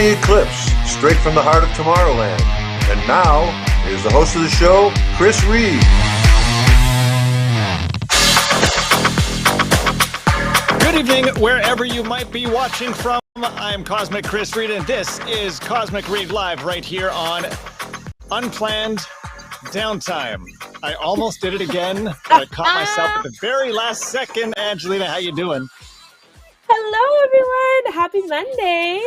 the Eclipse, straight from the heart of Tomorrowland. And now, here's the host of the show, Chris Reid. Good evening, wherever you might be watching from. I'm Cosmic Chris Reid, and this is Cosmic Reid Live right here on Unplanned Downtime. I almost did it again, but I caught myself at the very last second. Angelina, how you doing? Hello, everyone. Happy Monday.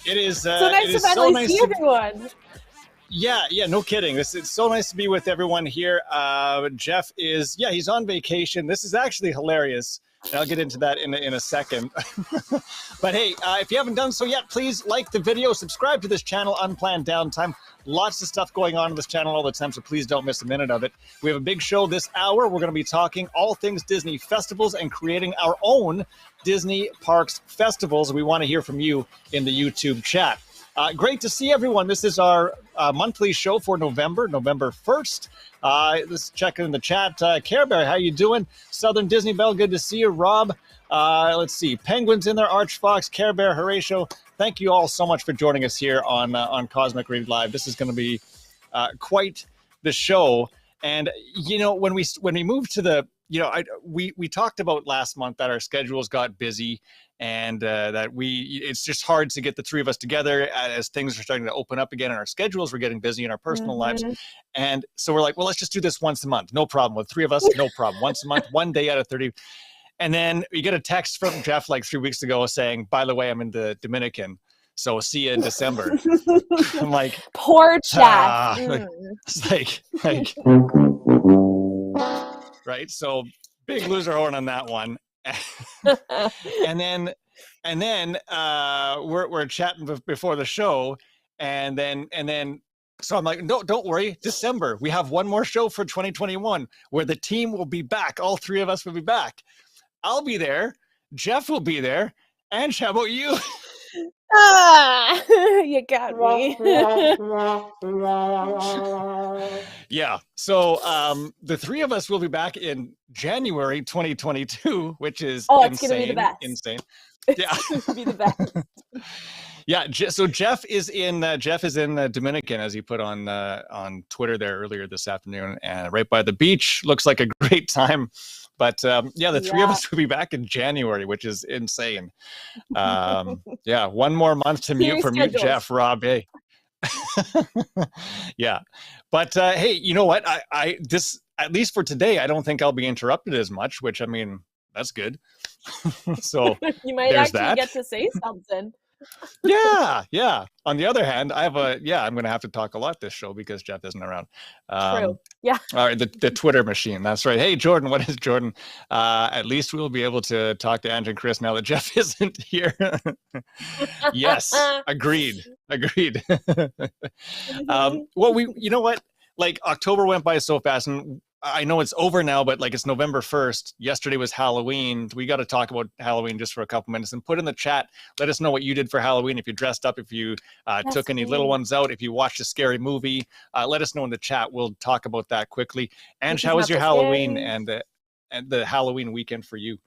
It is so nice to finally see everyone. Yeah, no kidding. It's so nice to be with everyone here. Jeff is, he's on vacation. This is actually hilarious. And I'll get into that in a second. But hey, if you haven't done so yet, please like the video, subscribe to this channel, Unplanned Downtime. Lots of stuff going on this channel all the time, so please don't miss a minute of it. We have a big show this hour. We're going to be talking all things Disney festivals and creating our own Disney Parks festivals. We want to hear from you in the YouTube chat. Great to see everyone. This is our monthly show for November 1st. Let's check in the chat. Care Bear, how you doing? Southern Disney Belle, good to see you. Rob, let's see. Penguins in there, Arch Fox, Care Bear, Horatio. Thank you all so much for joining us here on Cosmic Reid Live. This is going to be quite the show. And, you know, when we moved to the, we talked about last month that our schedules got busy and that it's just hard to get the three of us together as things are starting to open up again and our schedules were getting busy in our personal lives. And so we're like, well, let's just do this once a month. No problem. With three of us, no problem. Once a month, one day out of 30. And then we get a text from Jeff like 3 weeks ago saying, by the way, I'm in the Dominican. So see you in December. I'm like, poor Jeff. It's like, right. So big loser horn on that one. and then we're chatting before the show. And then, so I'm like, no, don't worry. December, we have one more show for 2021 where the team will be back. All three of us will be back. I'll be there. Jeff will be there. And how about you? You got me. Yeah. So the three of us will be back in January 2022, which is it's gonna be the best. Insane. Yeah. It's gonna be the best. Yeah. So Jeff is in Dominican, as he put on Twitter there earlier this afternoon, and right by the beach. Looks like a great time. But the three of us will be back in January, which is insane. One more month to mute from you, Jeff, Rob. Hey. Yeah. But hey, you know what? I at least for today, I don't think I'll be interrupted as much, which I mean, that's good. So you might actually get to say something. Yeah. On the other hand, I'm going to have to talk a lot this show because Jeff isn't around. True. Yeah. All right. The Twitter machine. That's right. Hey, Jordan, what is Jordan? At least we'll be able to talk to Ange and Chris now that Jeff isn't here. Yes. Agreed. Well, you know what? Like October went by so fast, and I know it's over now, but like it's November 1st. Yesterday was Halloween. We got to talk about Halloween just for a couple minutes and put in the chat. Let us know what you did for Halloween. If you dressed up, if you took any little ones out, if you watched a scary movie, let us know in the chat. We'll talk about that quickly. Ange, how was your Halloween and the Halloween weekend for you?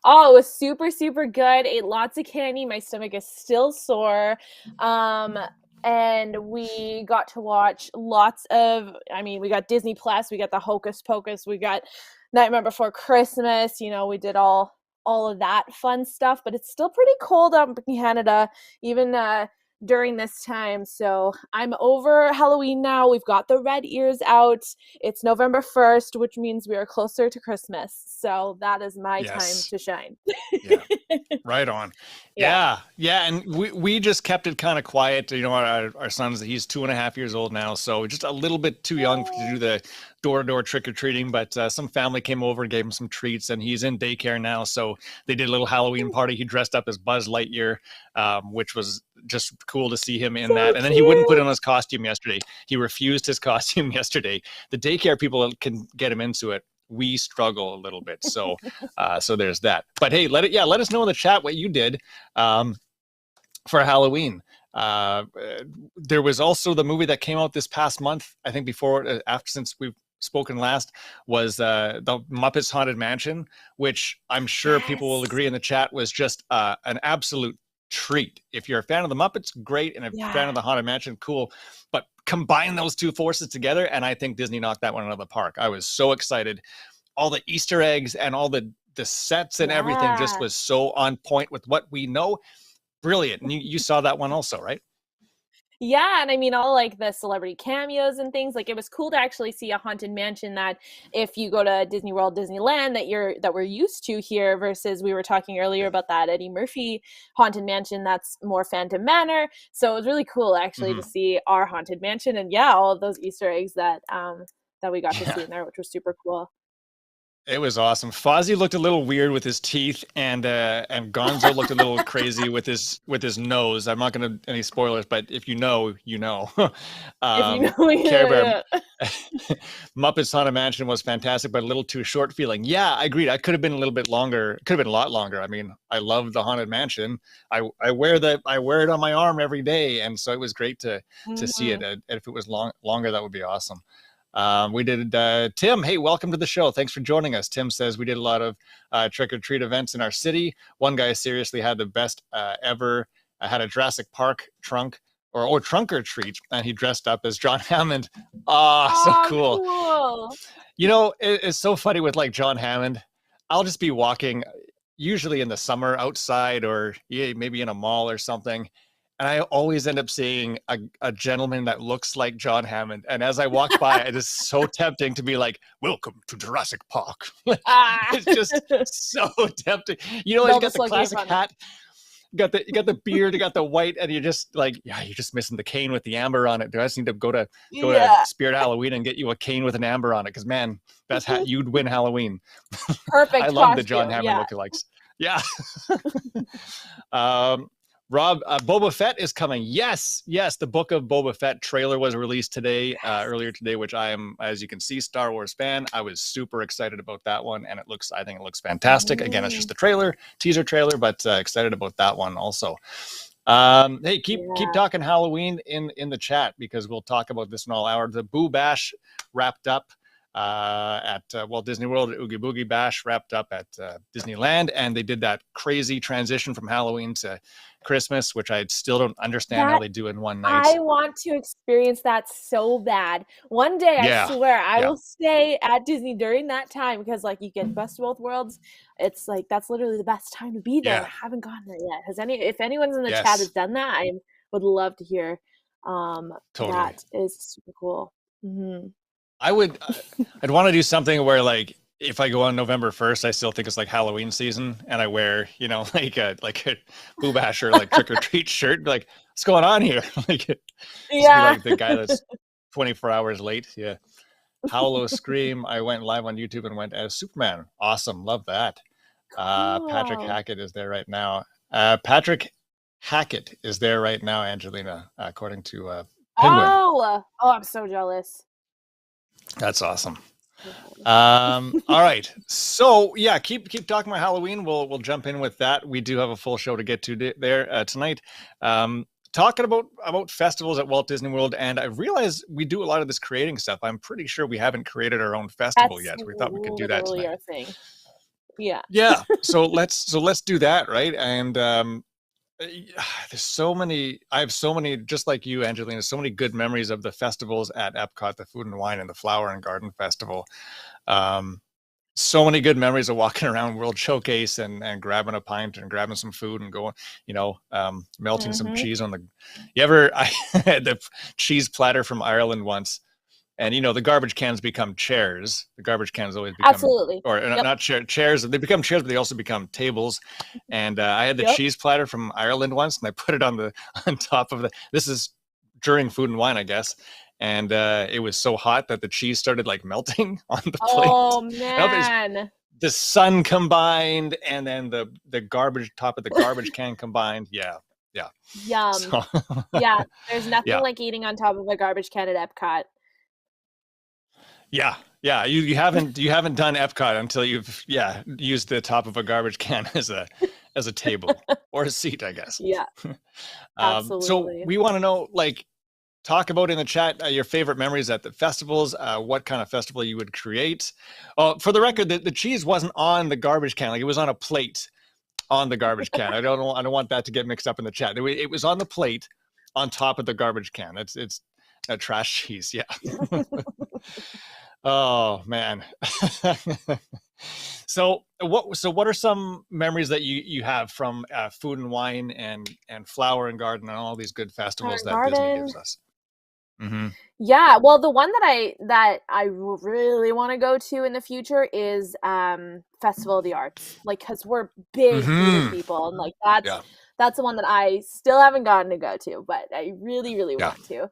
Oh, it was super, super good. Ate lots of candy. My stomach is still sore. And we got to watch we got Disney Plus, we got the Hocus Pocus, we got Nightmare Before Christmas, we did all of that fun stuff, but it's still pretty cold up in Canada, even during this time. So I'm over Halloween now. We've got the red ears out. It's November 1st, which means we are closer to Christmas. So that is my time to shine. Yeah. Right on. Yeah. And we just kept it kind of quiet. Our son's, he's 2.5 years old now. So just a little bit too young to do the door-to-door trick-or-treating, but some family came over and gave him some treats, and he's in daycare now. So they did a little Halloween party. He dressed up as Buzz Lightyear, which was just cool to see him in that. And then he wouldn't put on his costume yesterday. He refused his costume yesterday. The daycare people can get him into it. We struggle a little bit. So so there's that. But hey, let us know in the chat what you did for Halloween. There was also the movie that came out this past month, I think since we've spoken last, was the Muppets Haunted Mansion, which I'm sure people will agree in the chat was just an absolute treat. If you're a fan of the Muppets, great, and if you're a fan of the Haunted Mansion, cool. But combine those two forces together, and I think Disney knocked that one out of the park. I was so excited. All the Easter eggs and all the sets and everything just was so on point with what we know. Brilliant. And you saw that one also, right? Yeah, and I mean all like the celebrity cameos and things. Like it was cool to actually see a Haunted Mansion that if you go to Disney World, Disneyland that we're used to here versus we were talking earlier about that Eddie Murphy Haunted Mansion that's more Phantom Manor. So it was really cool actually to see our Haunted Mansion and all of those Easter eggs that we got to see in there, which was super cool. It was awesome. Fozzie looked a little weird with his teeth, and Gonzo looked a little crazy with his nose. I'm not going to any spoilers, but if you know, you know. Care Bear, Muppets Haunted Mansion was fantastic, but a little too short feeling. Yeah, I agreed. I could have been a little bit longer. Could have been a lot longer. I mean, I love the Haunted Mansion. I wear it on my arm every day, and so it was great to see it. And if it was longer, that would be awesome. We did Tim. Hey, welcome to the show. Thanks for joining us. Tim says we did a lot of trick-or-treat events in our city. One guy seriously had the best ever. Had a Jurassic Park trunk or trunk or treat, and he dressed up as John Hammond. So cool. You know, it's so funny with like John Hammond. I'll just be walking, usually in the summer outside or maybe in a mall or something. And I always end up seeing a gentleman that looks like John Hammond. And as I walk by, it is so tempting to be like, welcome to Jurassic Park. It's just so tempting. You know, you got the classic hat, you got the beard, you got the white, and you're just like, you're just missing the cane with the amber on it. Do I just need to go to Spirit Halloween and get you a cane with an amber on it? Because man, that's you'd win Halloween. Perfect. I love the John Hammond lookalikes. Yeah. Rob, Boba Fett is coming. Yes, the Book of Boba Fett trailer was released today, earlier today, which I am, as you can see, Star Wars fan. I was super excited about that one, and I think it looks fantastic. Again, it's just a teaser trailer, but excited about that one also. Hey, keep talking Halloween in the chat because we'll talk about this in all hours. The Boo Bash wrapped up at Walt Disney World. Oogie Boogie Bash wrapped up at Disneyland, and they did that crazy transition from Halloween to Christmas, which I still don't understand how they do in one night. I want to experience that so bad. One day, I swear, I will stay at Disney during that time because, like, you get best of both worlds. It's like that's literally the best time to be there. I haven't gotten there yet. If anyone's in the chat has done that, I would love to hear. That is super cool. I'd want to do something where, like, if I go on November 1st, I still think it's like Halloween season, and I wear, like a Boo Bash or like trick or treat shirt. Like, what's going on here? Like, be like the guy that's 24 hours late. Yeah. Howlo Scream. I went live on YouTube and went as Superman. Awesome, love that. Cool. Patrick Hackett is there right now. Patrick Hackett is there right now, Angelina, according to Penguin. Oh, I'm so jealous. That's awesome. All right, so keep talking about Halloween. We'll jump in with that. We do have a full show to get to there tonight, talking about festivals at Walt Disney World. And I realize we do a lot of this creating stuff. I'm pretty sure we haven't created our own festival yet. We thought we could do that tonight. Our thing. Yeah. So let's do that, right? And there's so many, I have so many, just like you, Angelina, so many good memories of the festivals at Epcot, the Food and Wine and the Flower and Garden Festival. So many good memories of walking around World Showcase and grabbing a pint and grabbing some food and going, melting some cheese on I had the cheese platter from Ireland once. And, the garbage cans become chairs. The garbage cans always become... Absolutely. Or not chairs. They become chairs, but they also become tables. And I had the cheese platter from Ireland once, and I put it on top of this is during Food and Wine, I guess. And it was so hot that the cheese started, like, melting on the plate. Oh, man. The sun combined, and then the garbage, top of the garbage can combined. Yeah. Yum. So, there's nothing like eating on top of a garbage can at Epcot. Yeah. You haven't done Epcot until you've used the top of a garbage can as a table or a seat, I guess. Yeah. Absolutely. So we want to know, like, talk about in the chat your favorite memories at the festivals. What kind of festival you would create? For the record, the cheese wasn't on the garbage can; like it was on a plate. on the garbage can. I don't want that to get mixed up in the chat. It was on the plate on top of the garbage can. It's a trash cheese. Yeah. Oh man. So what are some memories that you have from Food and Wine and Flower and Garden and all these good festivals that Disney gives us? Mm-hmm. Yeah, well, the one that I really want to go to in the future is Festival of the Arts, like because we're big theater people, and like that's the one that I still haven't gotten to go to, but I really want to.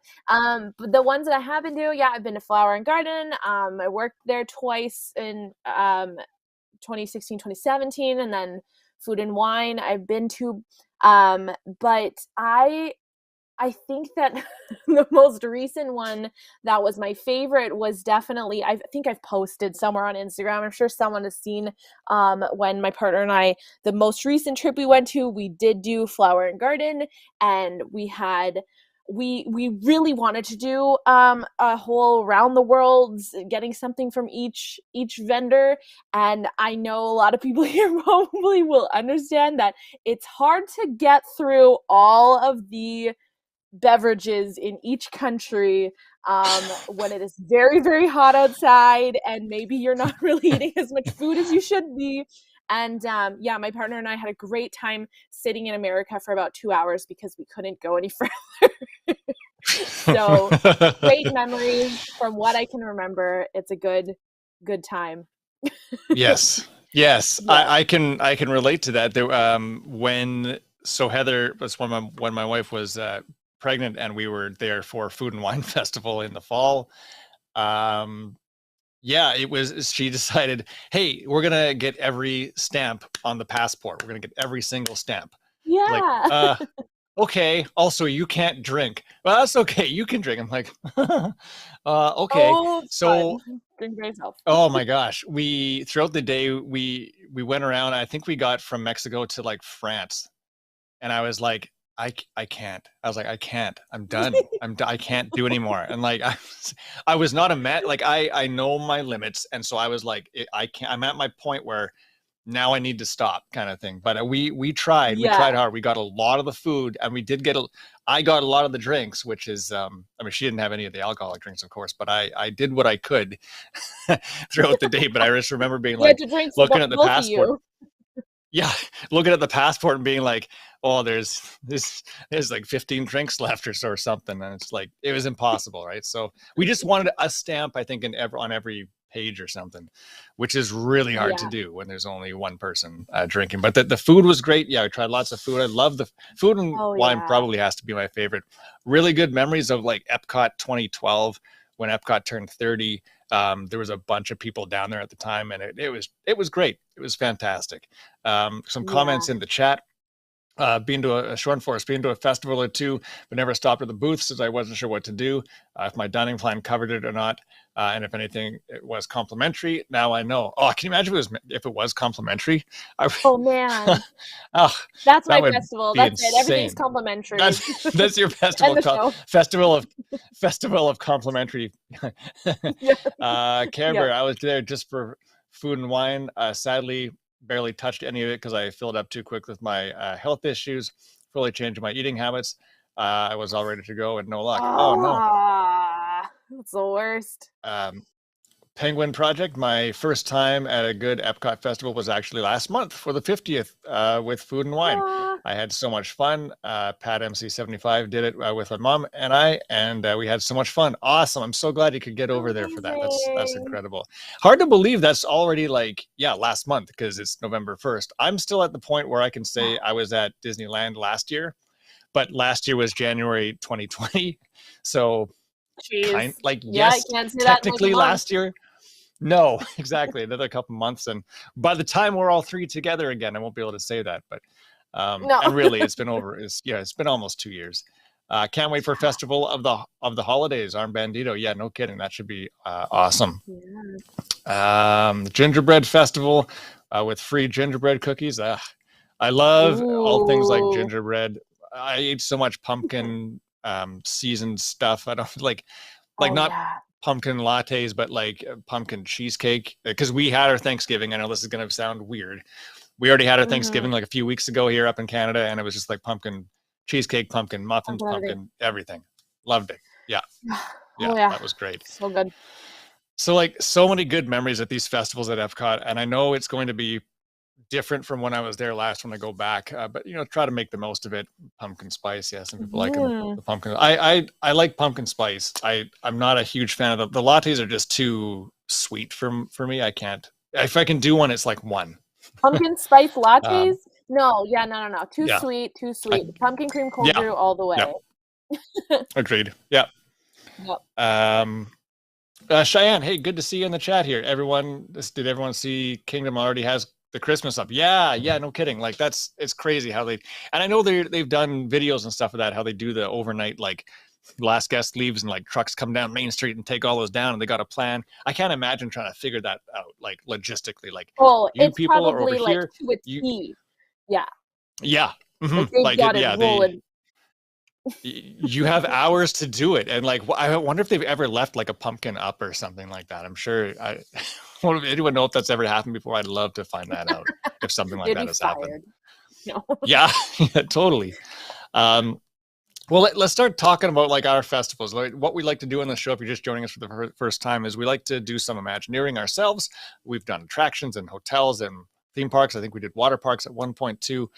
But the ones that I have been to, I've been to Flower and Garden. I worked there twice in 2016, 2017, and then Food and Wine I've been to. But I think that the most recent one that was my favorite was definitely, I think I've posted somewhere on Instagram. I'm sure someone has seen when my partner and I, the most recent trip we went to, we did do Flower and Garden, and we really wanted to do a whole around the world, getting something from each vendor. And I know a lot of people here probably will understand that it's hard to get through all of the beverages in each country when it is very, very hot outside, and maybe you're not really eating as much food as you should be. And my partner and I had a great time sitting in America for about 2 hours because we couldn't go any further. So great memories from what I can remember. It's a good time. Yes. Yeah. I can relate to that. There, Heather was when my wife was pregnant, and we were there for Food and Wine Festival in the fall. She decided, hey, we're gonna get every stamp on the passport. We're gonna get every single stamp. Yeah. Like, okay. Also, you can't drink. Well, that's okay. You can drink. I'm like, okay. Oh, so fun. Drink by yourself. Oh my gosh. Throughout the day, we went around. I think we got from Mexico to like France. And I was like, I can't. I was like, I can't. I'm done. I can't do anymore. And like, I was not a met. Like I know my limits. And so I was like, I can't. I'm at my point where now I need to stop, kind of thing. But we tried. We tried hard. We got a lot of the food, and we did get I got a lot of the drinks, which is I mean, she didn't have any of the alcoholic drinks, of course, but I did what I could throughout the day. But I just remember being like looking at the passport. Yeah, looking at the passport and being like, oh, there's like 15 drinks left or something, and it's like it was impossible, right? So we just wanted a stamp, I think, on every page or something, which is really hard to do when there's only one person drinking. But the food was great. Yeah, I tried lots of food. I love the food, and wine probably has to be my favorite. Really good memories of like Epcot 2012 when Epcot turned 30. There was a bunch of people down there at the time, and it was great. It was fantastic. Some comments in the chat. Been to a Shorn Forest, been to a festival or two, but never stopped at the booths as I wasn't sure what to do, if my dining plan covered it or not, and if anything it was complimentary. Now I know. Oh, can you imagine if it was complimentary? Oh man, that's my festival. That's it. Everything's complimentary. That's your festival. Festival of complimentary. Care Bear, I was there just for Food and Wine. Sadly, barely touched any of it because I filled up too quick with my health issues, fully changed my eating habits. I was all ready to go and no luck. Oh no. That's the worst. Penguin Project, my first time at a good Epcot festival was actually last month for the 50th with Food and Wine. I had so much fun. Pat MC75 did it with my mom and I, and we had so much fun. Awesome. I'm so glad you could get over there for that. That's incredible. Hard to believe that's already last month because it's November 1st. I'm still at the point where I can say I was at Disneyland last year, but last year was January 2020. So yes, technically last year. No, exactly. Another couple months. And by the time we're all three together again, I won't be able to say that, but no. And really it's been it's been almost 2 years. Can't wait for Festival of the Holidays, Armbandito. Yeah, no kidding. That should be awesome. The Gingerbread Festival with free gingerbread cookies. I love all things like gingerbread. I ate so much pumpkin seasoned stuff. I don't not pumpkin lattes, but like pumpkin cheesecake, because we had our Thanksgiving. I know this is going to sound weird, We already had our Thanksgiving like a few weeks ago here up in Canada, and it was just like pumpkin cheesecake, pumpkin muffins, pumpkin everything. Loved it. Yeah. Yeah, that was great. So good. So like so many good memories at these festivals at Epcot, and I know it's going to be different from when I was there last when I go back, but try to make the most of it. Pumpkin spice, yes, some people like the pumpkin. I like pumpkin spice. I'm not a huge fan of the lattes are just too sweet for me. I can't. If I can do one, it's like one. Pumpkin spice lattes? No. Too sweet. Pumpkin cream cold brew all the way. Yep. Agreed. Yeah. Yep. Cheyenne, hey, good to see you in the chat here. Did everyone see Kingdom already has the Christmas up? Yeah, no kidding. Like it's crazy how and I know they've done videos and stuff of that, how they do the overnight, like last guest leaves and like trucks come down Main Street and take all those down, and they got a plan. I can't imagine trying to figure that out, like logistically, like it's people probably are over like here, to a T. Yeah. Mm-hmm. Like they've got it rolling. You have hours to do it, and like I wonder if they've ever left like a pumpkin up or something like that. I'm sure anyone know if that's ever happened before? I'd love to find that out if something like that has happened. No. Yeah, totally. Well, let's start talking about like our festivals. Like, what we like to do on the show, if you're just joining us for the first time, is we like to do some Imagineering ourselves. We've done attractions and hotels and theme parks. I think we did water parks at one point too.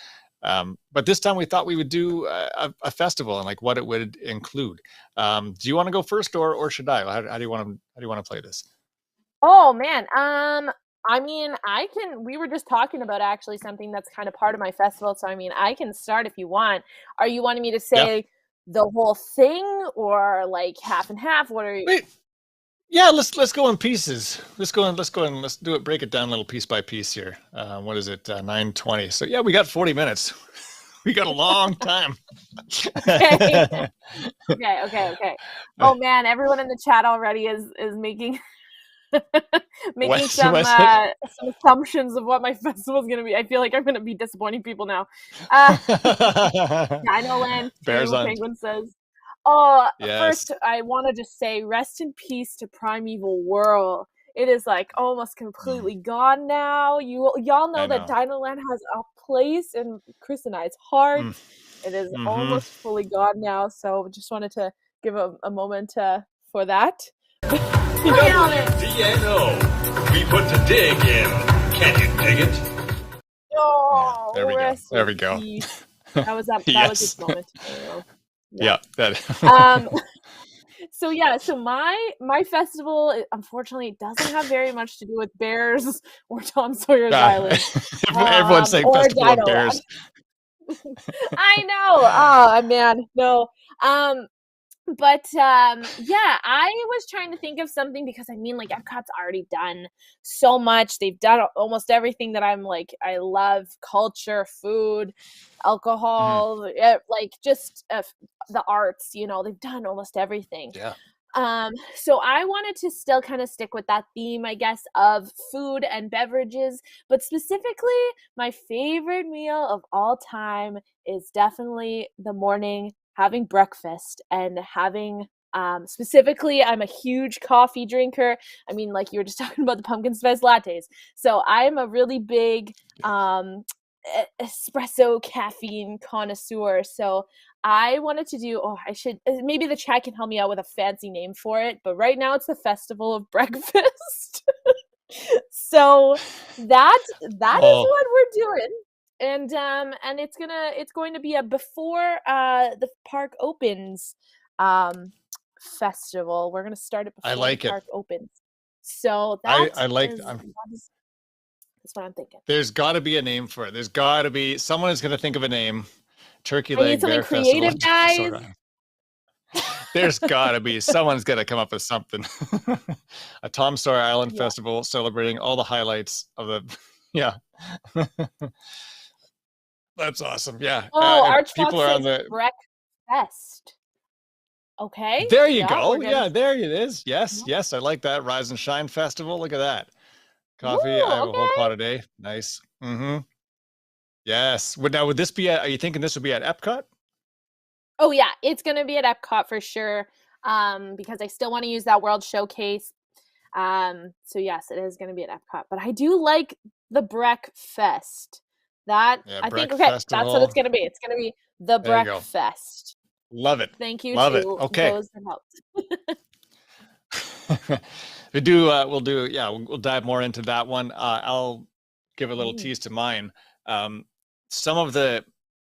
But this time we thought we would do a festival and like what it would include. Do you want to go first, or should I? How do you want to play this? Oh man, I mean, I can. We were just talking about actually something that's kind of part of my festival. So I mean, I can start if you want. Are you wanting me to say the whole thing or like half and half? What are you? Wait. Yeah, let's go in pieces. Let's go and let's do it. Break it down a little piece by piece here. What is it? 9:20. So yeah, we got 40 minutes. We got a long time. Okay. Oh man, everyone in the chat already is making some assumptions of what my festival is going to be. I feel like I'm going to be disappointing people now. Dinoland, Penguin says. Oh, yes. First, I want to just say rest in peace to Primeval Whirl. It is like almost completely gone now. Y'all know that Dinoland has a place in Chris and I's heart. It is almost fully gone now. So just wanted to give a moment for that. WDNO. We put the dig in. Can you dig it? Oh, there we go. That was this moment. Yeah. So my festival unfortunately doesn't have very much to do with bears or Tom Sawyer's Island. Everyone's saying festival of bears. I know. Oh man, no. But I was trying to think of something because I mean, like Epcot's already done so much. They've done almost everything that I'm like, I love: culture, food, alcohol, like just the arts. They've done almost everything. Yeah. So I wanted to still kind of stick with that theme, I guess, of food and beverages, but specifically my favorite meal of all time is definitely the morning having breakfast and having specifically, I'm a huge coffee drinker. I mean, like you were just talking about the pumpkin spice lattes. So I'm a really big espresso caffeine connoisseur. So I wanted to do, maybe the chat can help me out with a fancy name for it, but right now it's the Festival of Breakfast. So that is what we're doing. And it's going to be a before the park opens festival. We're gonna start it before the park opens. So that's what I'm thinking. There's got to be a name for it. There's got to be someone is going to think of a name. Turkey Leg Bear Festival. Guys. There's got to be someone's going to come up with something. A Tom Sawyer Island Festival celebrating all the highlights of the That's awesome. Yeah. People are on the breakfast. Okay. There you go. Yeah, there it is. Yes. I like that. Rise and Shine Festival. Look at that. Coffee. I have a whole pot a day. Nice. Yes. Would this be are you thinking this would be at Epcot? Oh yeah, it's gonna be at Epcot for sure. Because I still want to use that World Showcase. So yes, it is gonna be at Epcot. But I do like the breakfast. That Yeah, I think Breck okay, that's what it's Festival. gonna be. It's gonna be the There you go. Breakfast. Love it. Thank you Love it. to Okay. those that helped. We do. We'll do. Yeah, we'll dive more into that one. I'll give a little Mm. tease to mine. Um, some of the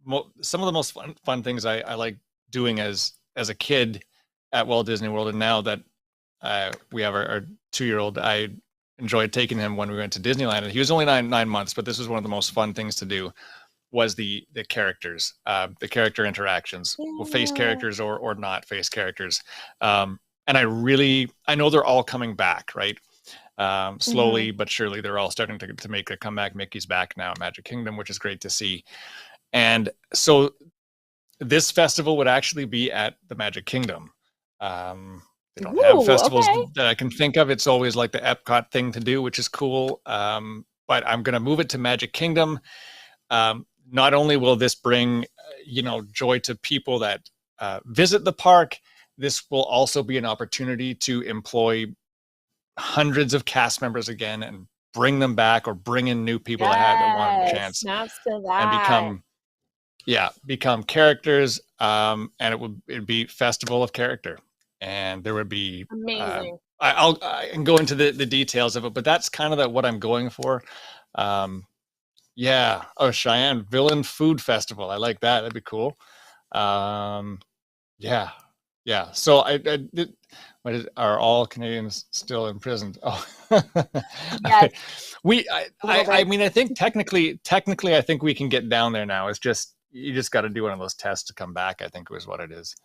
most fun things I like doing as a kid at Walt Disney World, and now that we have our 2-year-old, I enjoyed taking him when we went to Disneyland, and he was only nine months, but this was one of the most fun things to do. Was the characters, the character interactions, well, face Yeah. characters or not face characters. And I know they're all coming back, right? Slowly but surely, they're all starting to make a comeback. Mickey's back now at Magic Kingdom, which is great to see. And so this festival would actually be at the Magic Kingdom. They don't have festivals Okay. that I can think of. It's always like the Epcot thing to do, which is cool. But I'm going to move it to Magic Kingdom. Not only will this bring, joy to people that visit the park, this will also be an opportunity to employ hundreds of cast members again and bring them back or bring in new people that want a chance Snaps to and that. become characters. And it'd be Festival of Character, and there would be Amazing. I can go into the details of it, but that's kind of what I'm going for. Yeah. Oh, Cheyenne Villain Food Festival. I like that. That'd be cool. Yeah. Yeah. So are all Canadians still imprisoned? Oh, Yes. I mean, I think technically, I think we can get down there now. It's just, you just got to do one of those tests to come back, I think was what it is.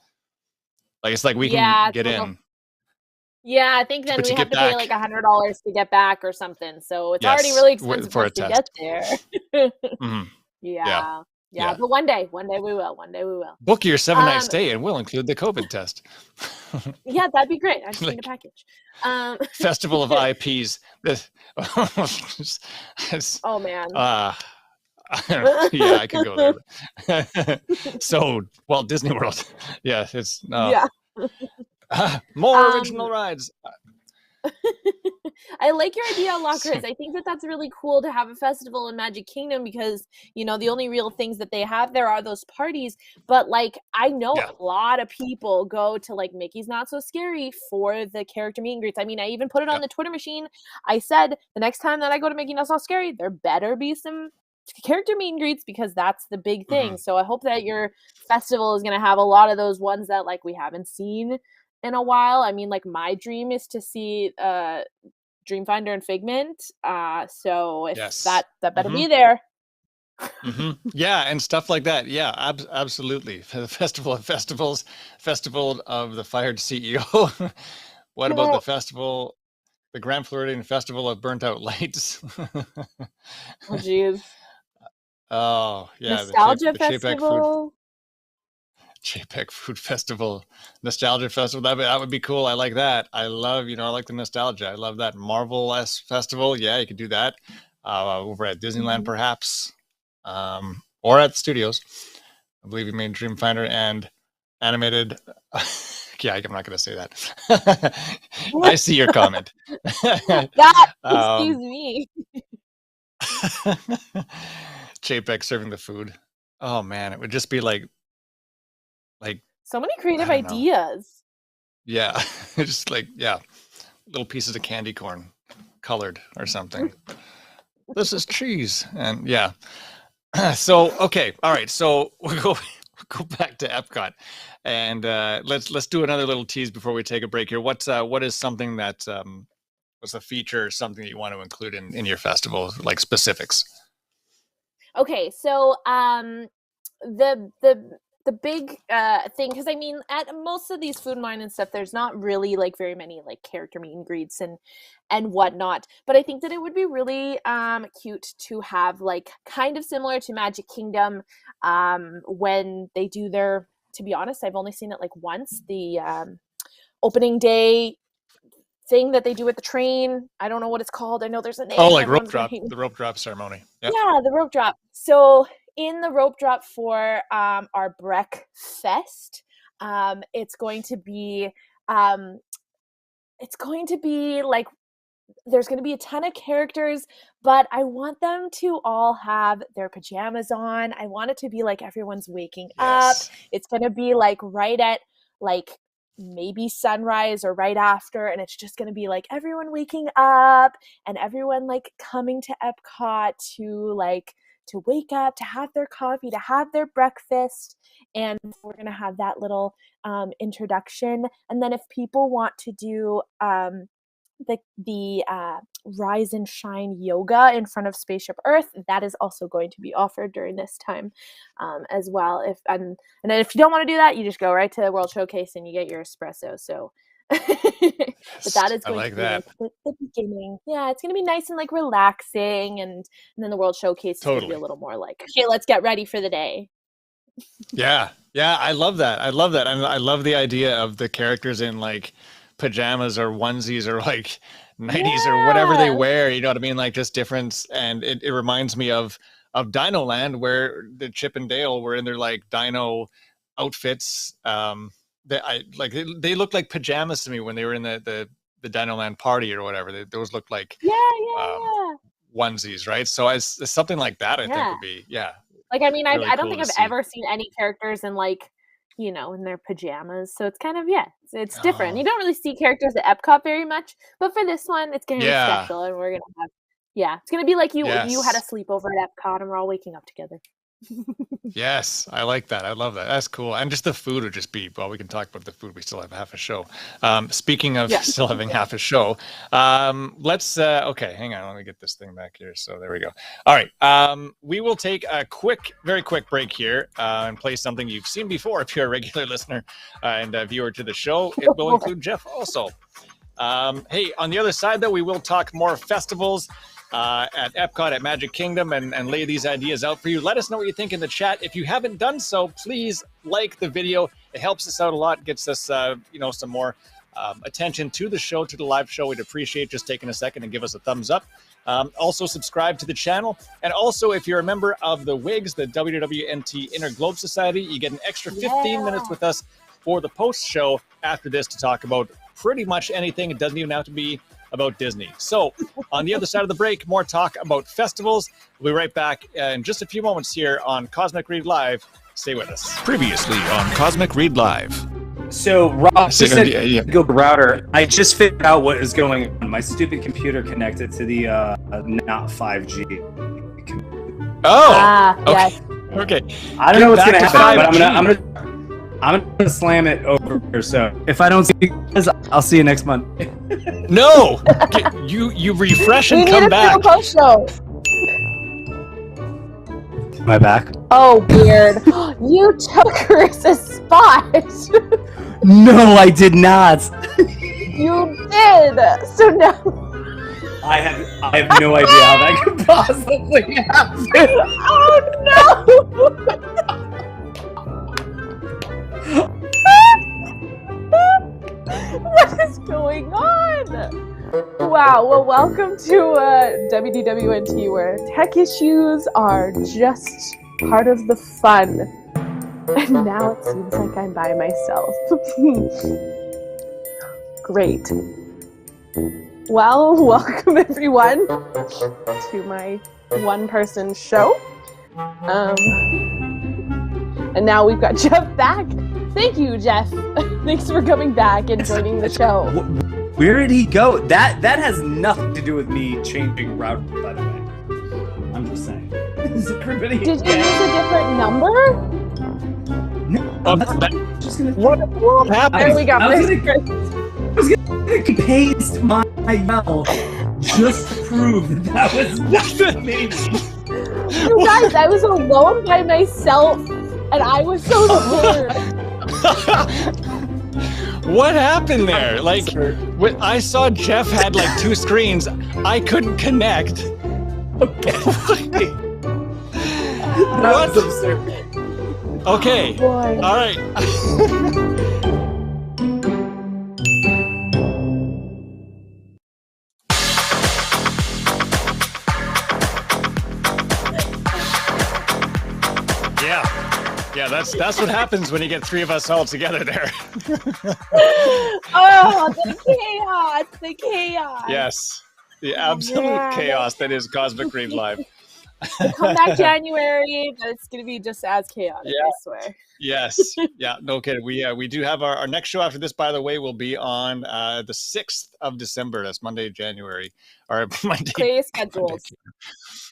Like, it's like we can get in. Yeah, I think then But we to have get to pay back- like $100 to get back or something. So it's already Yes, really expensive for a once you get test. there. Mhm. Yeah. Yeah. But one day we will. One day we will. Book your 7-night stay and we'll include the COVID test. Yeah, that'd be great. I just need a package. Festival of IPs. Oh man. Yeah, I could go there. So, Walt Disney World. Yeah, it's Yeah. more original rides. I like your idea, Lockers. I think that's really cool to have a festival in Magic Kingdom because, the only real things that they have there are those parties. But, like, I know a lot of people go to, like, Mickey's Not So Scary for the character meet and greets. I mean, I even put it on the Twitter machine. I said, the next time that I go to Mickey Not So Scary, there better be some character meet and greets because that's the big thing. So I hope that your festival is going to have a lot of those ones that, like, we haven't seen in a while. I mean, like, my dream is to see Dreamfinder and Figment. So if that better be there. Yeah, and stuff like that. Yeah, absolutely. The Festival of Festivals, Festival of the Fired CEO. What about the Grand Floridian Festival of Burnt Out Lights? Oh, geez. Oh, yeah. Nostalgia Festival. JPEG Food Festival, Nostalgia Festival. That would be cool. I like that. I love, I like the nostalgia. I love that. Marvel-esque festival. Yeah, you could do that over at Disneyland, perhaps, or at the studios. I believe you made Dreamfinder and animated. Yeah, I'm not going to say that. I see your comment. Excuse me. JPEG serving the food. Oh man, it would just be like so many creative ideas. Yeah, just little pieces of candy corn colored or something. This is cheese, and yeah. So okay, all right. So we'll go back to Epcot, and let's do another little tease before we take a break here. What is something that was a feature or something that you want to include in your festival, like specifics? Okay, so the big thing, because I mean, at most of these food line and stuff, there's not really like very many like character meet and greets and whatnot. But I think that it would be really cute to have like kind of similar to Magic Kingdom when they do their. To be honest, I've only seen it like once. The opening day thing that they do with the train. I don't know what it's called. I know there's a name. Oh, like rope drop. The rope drop ceremony. Yep. Yeah, the rope drop. So in the rope drop for our Breck Fest, it's going to be like there's going to be a ton of characters, but I want them to all have their pajamas on. I want it to be like everyone's waking up. It's going to be like right at like maybe sunrise or right after, and it's just going to be like everyone waking up and everyone like coming to Epcot to wake up, to have their coffee, to have their breakfast. And we're going to have that little introduction. And then if people want to do the Rise and Shine yoga in front of Spaceship Earth, that is also going to be offered during this time as well. And then if you don't want to do that, you just go right to the World Showcase and you get your espresso. So but that is going to be like the beginning. Yeah, it's going to be nice and like relaxing, and then the World Showcase is going to be a little more like, okay, let's get ready for the day. Yeah, I love that. I love the idea of the characters in like pajamas or onesies or like 90s or whatever they wear, you know what I mean, like just different. And it reminds me of Dino Land, where the Chip and Dale were in their like dino outfits. They looked like pajamas to me when they were in the Dino Land party or whatever. Those looked like onesies, right? So as something like that, I think would be like, I mean, really I don't cool think I've ever seen any characters in like, you know, in their pajamas. So it's kind of, it's different. You don't really see characters at Epcot very much, but for this one, it's going to be special, and we're going to have, it's going to be like you had a sleepover at Epcot and we're all waking up together. Yes, I like that. I love that. That's cool. And just the food would just be, well, we can talk about the food. We still have half a show. Speaking of still having half a show, let's, okay, hang on. Let me get this thing back here. So there we go. All right. We will take a very quick break here and play something you've seen before if you're a regular listener and a viewer to the show. It will include Jeff also. Hey, on the other side, though, we will talk more festivals at Epcot, at Magic Kingdom, and lay these ideas out for you. Let us know what you think in the chat. If you haven't done so, please like the video. It helps us out a lot, gets us some more attention to the show, to the live show. We'd appreciate just taking a second and give us a thumbs up. Also subscribe to the channel. And also, if you're a member of the WIGS, the WDWNT Interglobe Society, you get an extra 15 minutes with us for the post show after this to talk about pretty much anything. It doesn't even have to be about Disney. So on the other side of the break, more talk about festivals. We'll be right back in just a few moments here on Cosmic Read Live. Stay with us. Previously on Cosmic Read Live. So Rob just said go router. I just figured out what is going on. My stupid computer connected to the not 5G. Oh, okay. Yes. Okay. I don't know what's gonna happen, but I'm gonna slam it over here. So if I don't see you guys, I'll see you next month. No, you refresh and come back. We need a post show. Am I back? Oh, weird. You took Chris's spot. No, I did not. You did. So now I have no idea how that could possibly happen. Oh no. What is going on? Wow, well, welcome to WDWNT, where tech issues are just part of the fun. And now it seems like I'm by myself. Great. Well, welcome everyone to my one-person show. And now we've got Jeff back. Thank you, Jeff. Thanks for coming back and joining the show. Where did he go? That has nothing to do with me changing route, by the way. I'm just saying. Is everybody Did you use a different number? No, just gonna. What happened? There we go. I was gonna paste my yell just to prove that was not me. You guys, I was alone by myself, and I was so scared. What happened there? Like, when I saw Jeff had like two screens, I couldn't connect. Okay. What? That was absurd. Okay. Oh, boy. All right. Yeah, that's what happens when you get three of us all together there. Oh, the chaos! The chaos! Yes. The Oh, absolute man. chaos that is Cosmic Read Live. Come back January, but it's gonna be just as chaotic. Yeah. I swear. Yes. Yeah. No kidding. We do have our next show after this, by the way, will be on the 6th of December. That's Monday, January, or Clear schedules.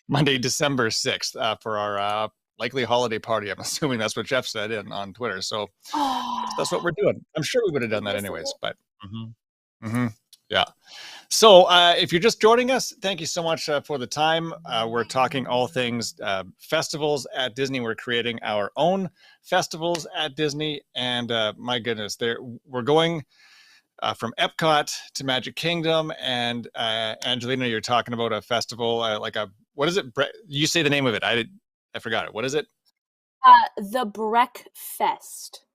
Monday, December 6th for our likely holiday party. I'm assuming that's what Jeff said on Twitter. So that's what we're doing. I'm sure we would have done that anyways, but yeah. So if you're just joining us, thank you so much for the time. We're talking all things festivals at Disney. We're creating our own festivals at Disney. And my goodness, we're going from Epcot to Magic Kingdom. And Angelina, you're talking about a festival, what is it? You say the name of it. I forgot it. What is it? The Breck Fest.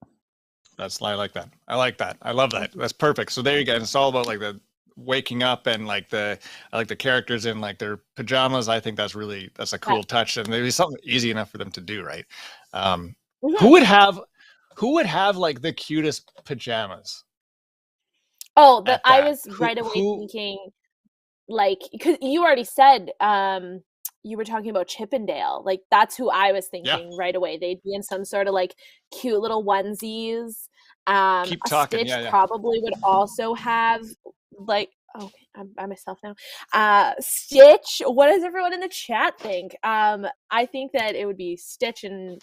I like that. I like that. I love that. That's perfect. So there you go. It's all about like the waking up and I like the characters in like their pajamas. I think that's a cool touch, and maybe something easy enough for them to do, right? Who would have like the cutest pajamas? Oh, I was right away thinking, like, because you already said you were talking about Chippendale. Like, that's who I was thinking right away. They'd be in some sort of like cute little onesies. Keep talking. Stitch probably would also have like, I'm by myself now. Stitch. What does everyone in the chat think? I think that it would be Stitch and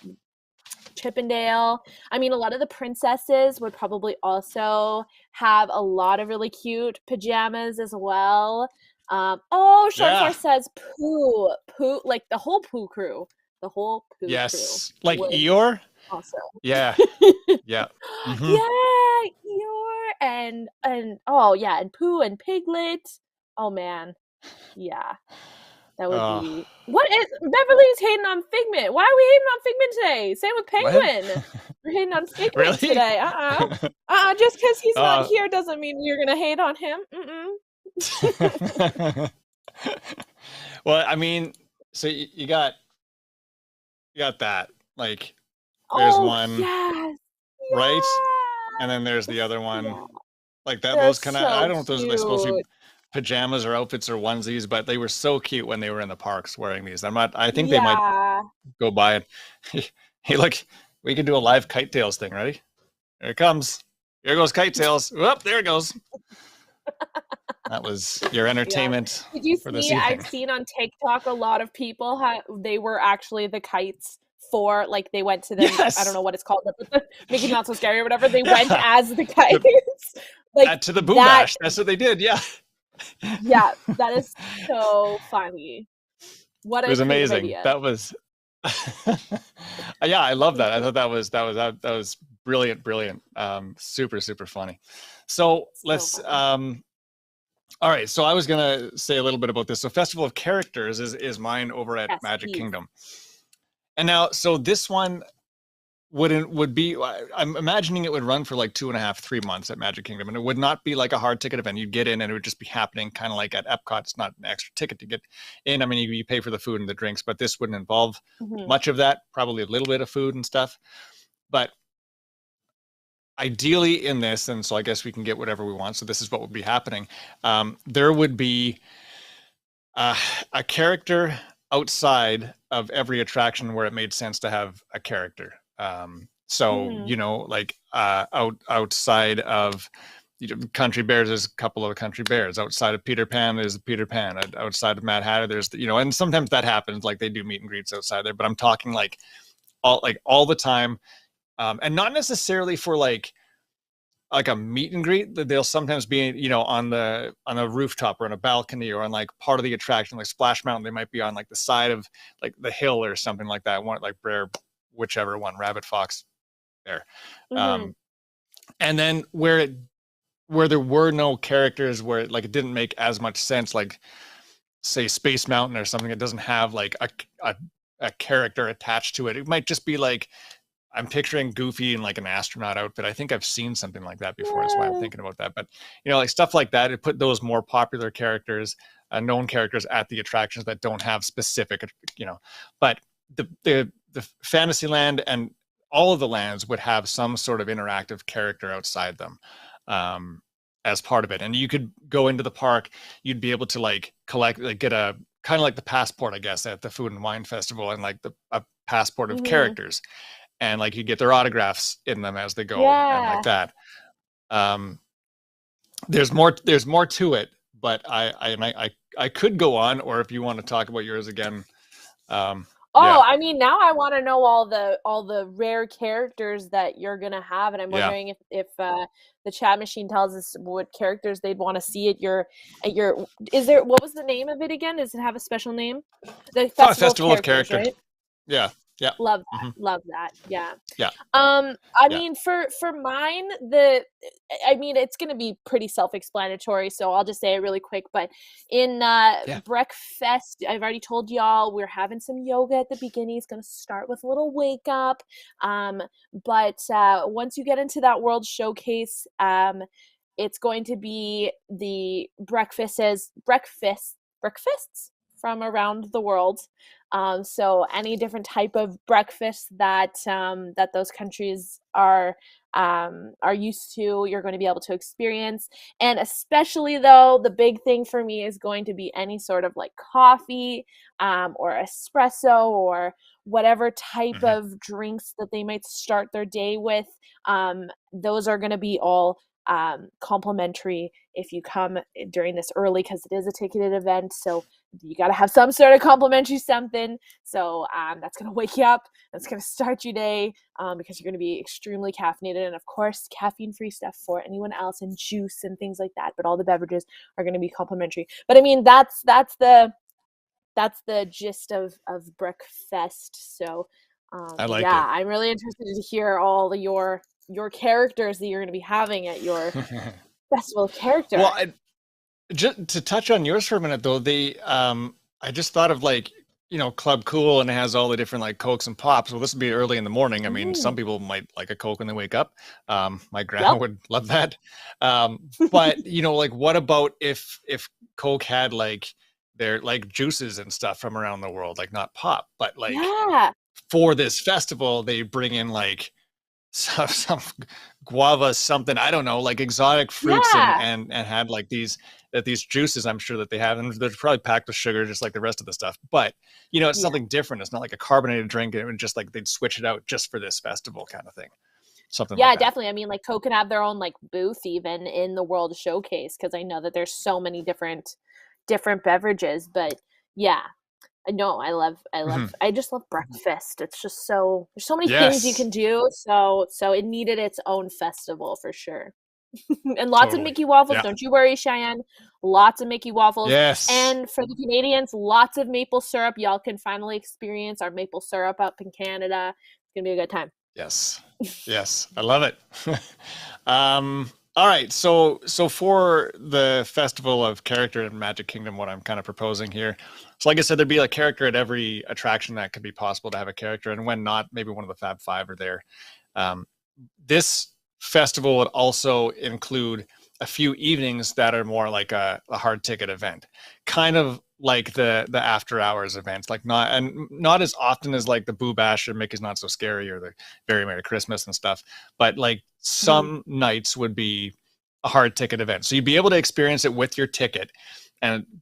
Chippendale. I mean, a lot of the princesses would probably also have a lot of really cute pajamas as well. Sharpstar says Pooh, like the whole Pooh crew. The whole Pooh crew. Yes, like Eeyore? Also. Yeah. Yeah. Mm-hmm. Yeah, Eeyore and and Pooh and Piglet. Oh man. Yeah. That would be. What is Beverly's hating on Figment? Why are we hating on Figment today? Same with Penguin. We're hating on Figment today. Just because he's not here doesn't mean we're gonna hate on him. Well, I mean, so you got that. Like, there's one, right? And then there's the other one, like that. Those kind of, I don't know if those are supposed to be pajamas or outfits or onesies, but they were so cute when they were in the parks wearing these. I think they might go by and hey, look, we can do a live Kite Tails thing. Ready? Here it comes. Here goes Kite Tails. Whoop, there it goes. That was your entertainment. Did you see? I've seen on TikTok a lot of people they were actually the kites for, like, they went to them. I don't know what it's called, but Mickey Not So Scary or whatever. They went as the kites. To the Boom Bash. That's what they did. Yeah. Yeah, that is so funny. It was amazing. Idea. That was I love that. I thought that was brilliant. Super funny. So let's all right, so I was gonna say a little bit about this. So Festival of Characters is mine over at Magic Kingdom. And now, so this one would be, I'm imagining it would run for like 2.5, 3 months at Magic Kingdom, and it would not be like a hard ticket event. You'd get in and it would just be happening kind of like at Epcot. It's not an extra ticket to get in. I mean, you pay for the food and the drinks, but this wouldn't involve much of that, probably a little bit of food and stuff. But ideally in this, and so I guess we can get whatever we want. So this is what would be happening. There would be a character outside of every attraction where it made sense to have a character. You know, like outside of Country Bears, there's a couple of Country Bears. Outside of Peter Pan, there's Peter Pan. Outside of Mad Hatter, there's and sometimes that happens, like they do meet and greets outside there. But I'm talking like all the time, and not necessarily for like a meet and greet. They'll sometimes be on the rooftop or on a balcony or on like part of the attraction, like Splash Mountain. They might be on like the side of like the hill or something like that. One like Brer, whichever one, Rabbit, Fox, there. And then where there were no characters, where it didn't make as much sense, like say Space Mountain or something, it doesn't have like a character attached to it. It might just be like, I'm picturing Goofy in like an astronaut outfit. I think I've seen something like that before. That's why I'm thinking about that. But like stuff like that, it put those more popular characters, known characters at the attractions that don't have specific, but the Fantasyland and all of the lands would have some sort of interactive character outside them. as part of it. And you could go into the park, you'd be able to like collect, like get a kind of like the passport, I guess, at the Food and Wine Festival, and like a passport of characters, and like you get their autographs in them as they go, and like that. There's more to it, but I could go on, or if you want to talk about yours again. I mean, now I want to know all the rare characters that you're gonna have, and I'm wondering if the chat machine tells us what characters they'd want to see at your. Is there, what was the name of it again? Does it have a special name? The Festival of Character. Right? Yeah. Love that. Love that. Yeah. I mean, for mine, it's going to be pretty self-explanatory, so I'll just say it really quick. But in breakfast, I've already told y'all we're having some yoga at the beginning. It's going to start with a little wake up. But once you get into that World Showcase, it's going to be the breakfasts from around the world. So any different type of breakfast that those countries are used to, you're going to be able to experience. And especially though, the big thing for me is going to be any sort of like coffee or espresso or whatever type of drinks that they might start their day with. Those are going to be all complimentary if you come during this early, because it is a ticketed event, so you got to have some sort of complimentary something. So that's going to wake you up, that's going to start your day, because you're going to be extremely caffeinated, and of course caffeine free stuff for anyone else, and juice and things like that, but all the beverages are going to be complimentary. But I mean, that's the gist of breakfast. So I like it. I'm really interested to hear all your characters that you're going to be having at your Festival of Character. Well, just to touch on yours for a minute though, I just thought of like, Club Cool, and it has all the different like Cokes and Pops. Well, this would be early in the morning. I mean, some people might like a Coke when they wake up. My grandma would love that. But like, what about if Coke had like their like juices and stuff from around the world, like not pop, but like for this festival, they bring in like some guava, something, I don't know, like exotic fruits, and had like these juices, I'm sure that they have, and they're probably packed with sugar just like the rest of the stuff, but it's something different. It's not like a carbonated drink, and it would just like they'd switch it out just for this festival kind of thing, something like that. Definitely. I mean, like Coke can have their own like booth even in the World Showcase, because I know that there's so many different beverages. But no, I just love breakfast. It's just there's so many things you can do. So it needed its own festival for sure. And lots of Mickey waffles. Yeah. Don't you worry, Cheyenne. Lots of Mickey waffles. Yes. And for the Canadians, lots of maple syrup. Y'all can finally experience our maple syrup up in Canada. It's going to be a good time. Yes. Yes. I love it. All right, so for the Festival of Character in Magic Kingdom, what I'm kind of proposing here, so like I said, there'd be a character at every attraction that could be possible to have a character, and when not, maybe one of the Fab Five are there. This festival would also include a few evenings that are more like a hard ticket event, kind of like the after hours events, like not as often as like the Boo Bash or Mickey's Not So Scary or the Very Merry Christmas and stuff, but like some nights would be a hard ticket event. So you'd be able to experience it with your ticket,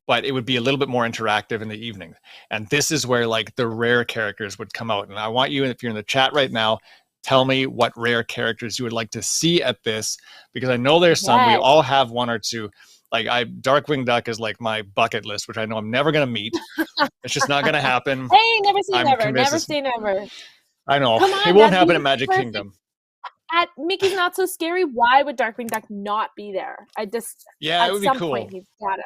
but it would be a little bit more interactive in the evening. And this is where like the rare characters would come out. And I want you, if you're in the chat right now, tell me what rare characters you would like to see at this, because I know there's some. We all have one or two. Like Darkwing Duck is like my bucket list, which I know I'm never gonna meet. It's just not gonna happen. Hey, never say never. Never say never. I know. It won't happen at Magic Kingdom. At Mickey's Not So Scary, why would Darkwing Duck not be there? It would be cool. Point, he's gotta.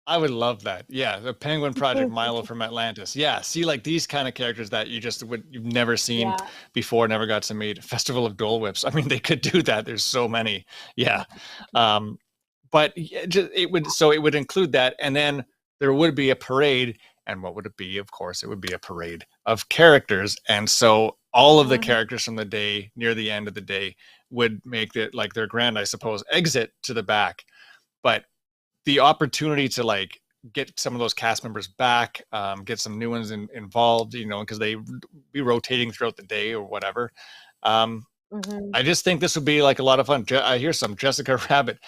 I would love that. Yeah, the Penguin Project Milo from Atlantis. Yeah, see, like these kind of characters that you've never seen before, never got to meet. Festival of Dole Whips. I mean, they could do that. There's so many. Yeah, but it would include that, and then there would be a parade. And what would it be? Of course, it would be a parade of characters, and so all of the characters from the day, near the end of the day, would make it like their grand, I suppose, exit to the back, but the opportunity to like get some of those cast members back, get some new ones involved, because they be rotating throughout the day or whatever, I just think this would be like a lot of fun. I hear some Jessica Rabbit.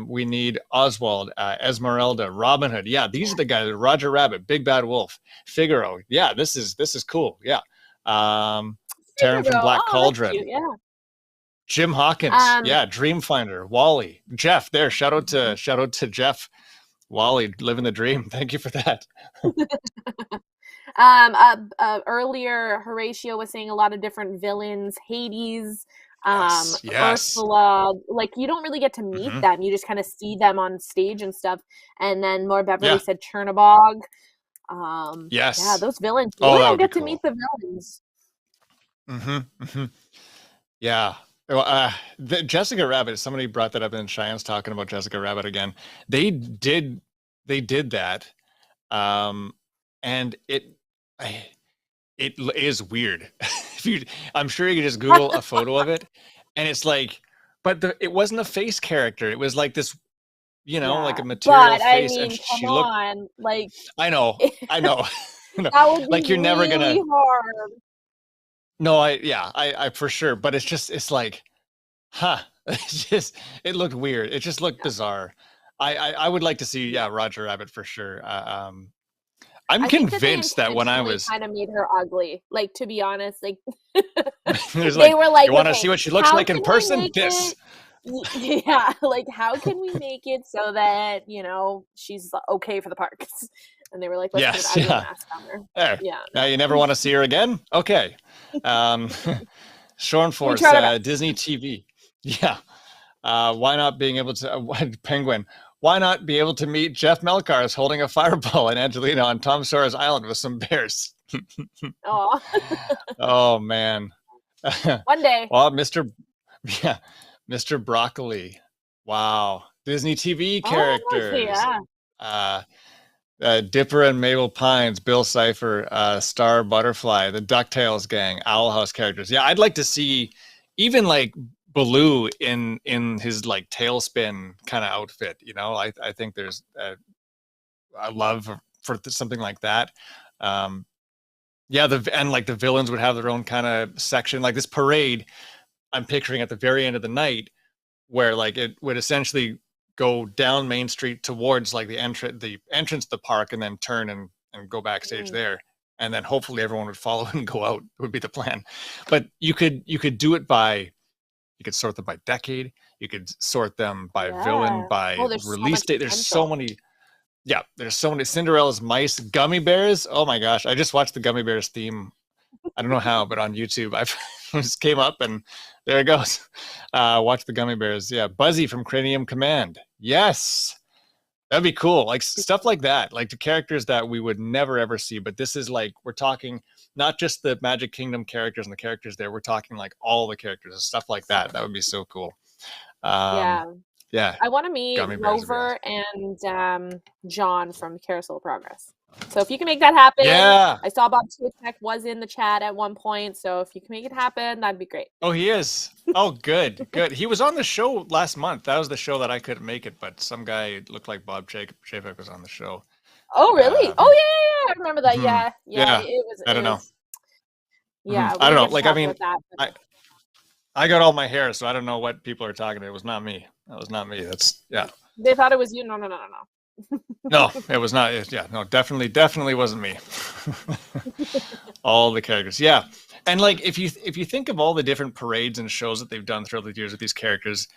We need Oswald, Esmeralda, Robin Hood. Yeah, these are the guys. Roger Rabbit, Big Bad Wolf, Figaro. Yeah, this is Cool. Yeah, Taryn from Black Cauldron. Cute, yeah. Jim Hawkins. Yeah, Dreamfinder. Wally. Jeff. There. Shout out to Jeff. Wally, living the dream. Thank you for that. Earlier, Horatio was saying a lot of different villains. Hades, yes. Ursula. Like, you don't really get to meet them. You just kind of see them on stage and stuff. And then More Beverly said Chernabog. Yes. Yeah, those villains. You don't get to meet the villains. Yeah. Well, Jessica Rabbit. Somebody brought that up in Cheyenne's talking about Jessica Rabbit again. They did that, and it is weird. I'm sure you could just Google a photo of it, and it's like, but it wasn't a face character. It was like this, like a material face. And she looked. Like I know. That would be like you're never gonna. Hard. No, I for sure. But it's like, it looked weird. It just looked bizarre. I would like to see, Roger Rabbit for sure. I'm convinced that when I was kind of made her ugly. Like, to be honest, like they were like, you want to see what she looks like in person? This. Yeah, like how can we make it so that she's okay for the parks? And they were like, let's put an ugly mask on her. There. Yeah. Now you never want to see her again? Okay. Shorn Force, Disney TV. Yeah. Why not being able to Penguin? Why not be able to meet Jeff Melkars holding a fireball in Angelina on Tom Sawyer's Island with some bears? Oh. Oh man. One day. Well, Mr. Broccoli. Wow. Disney TV characters. Dipper and Mabel Pines, Bill Cipher, Star Butterfly, the DuckTales gang, Owl House characters. Yeah, I'd like to see even like Baloo in his like tailspin kind of outfit. I think there's a love for something like that. And like the villains would have their own kind of section, like this parade. I'm picturing at the very end of the night where like it would essentially go down Main Street towards like the entrance to the park, and then turn and go backstage there, and then hopefully everyone would follow and go out. Would be the plan. But you could do it by. You could sort them by decade. You could sort them by villain, by release date. There's so many. Yeah, there's so many. Cinderella's mice, gummy bears. Oh my gosh, I just watched the gummy bears theme. I don't know how, but on YouTube, I just came up and there it goes. Watch the gummy bears. Yeah, Buzzy from Cranium Command. Yes, that'd be cool. Like stuff like that, like the characters that we would never ever see. But this is like we're talking not just the Magic Kingdom characters and the characters there. We're talking like all the characters and stuff like that. That would be so cool. Yeah. I want to meet Rover and John from Carousel of Progress. So if you can make that happen, I saw Bob Chapek was in the chat at one point. So if you can make it happen, that'd be great. Oh, he is. Oh, good. He was on the show last month. That was the show that I couldn't make it, but some guy looked like Bob Chapek was on the show. Oh, really? Yeah. I remember that. Yeah. It was. I don't know. Yeah. I don't know. Like, I mean, I got all my hair, so I don't know what people are talking about. It was not me. That was not me. They thought it was you. No. No, it was not. No, definitely wasn't me. All the characters. Yeah. And like, if you think of all the different parades and shows that they've done throughout the years with these characters,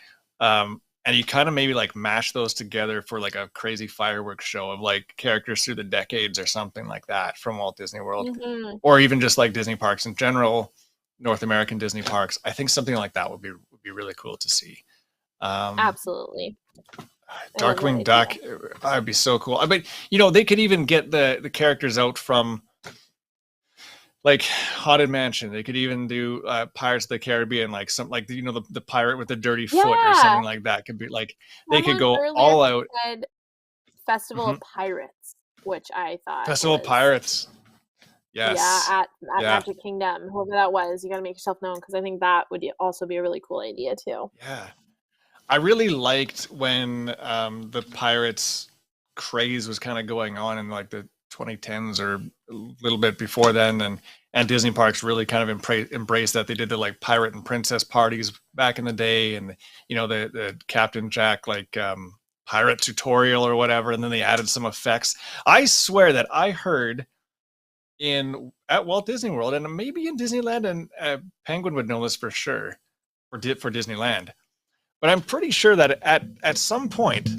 and you kind of maybe like mash those together for like a crazy fireworks show of like characters through the decades or something like that from Walt Disney World, or even just like Disney parks in general, North American Disney parks. I think something like that would be really cool to see. Absolutely. Darkwing Duck, that'd be so cool. I mean, they could even get the characters out from like Haunted Mansion. They could even do Pirates of the Caribbean, like some like the pirate with the dirty foot or something like that. Could be like they could go all out. Festival of Pirates, which I thought Festival of Pirates. Yes. Yeah, at Magic Kingdom, whoever that was, you got to make yourself known because I think that would also be a really cool idea too. Yeah. I really liked when the Pirates craze was kind of going on in like the 2010s or a little bit before then, and Disney parks really kind of embraced that. They did the like pirate and princess parties back in the day, and the Captain Jack like pirate tutorial or whatever, and then they added some effects. I swear that I heard at Walt Disney World, and maybe in Disneyland, and Penguin would know this for sure, for Disneyland, but I'm pretty sure that at some point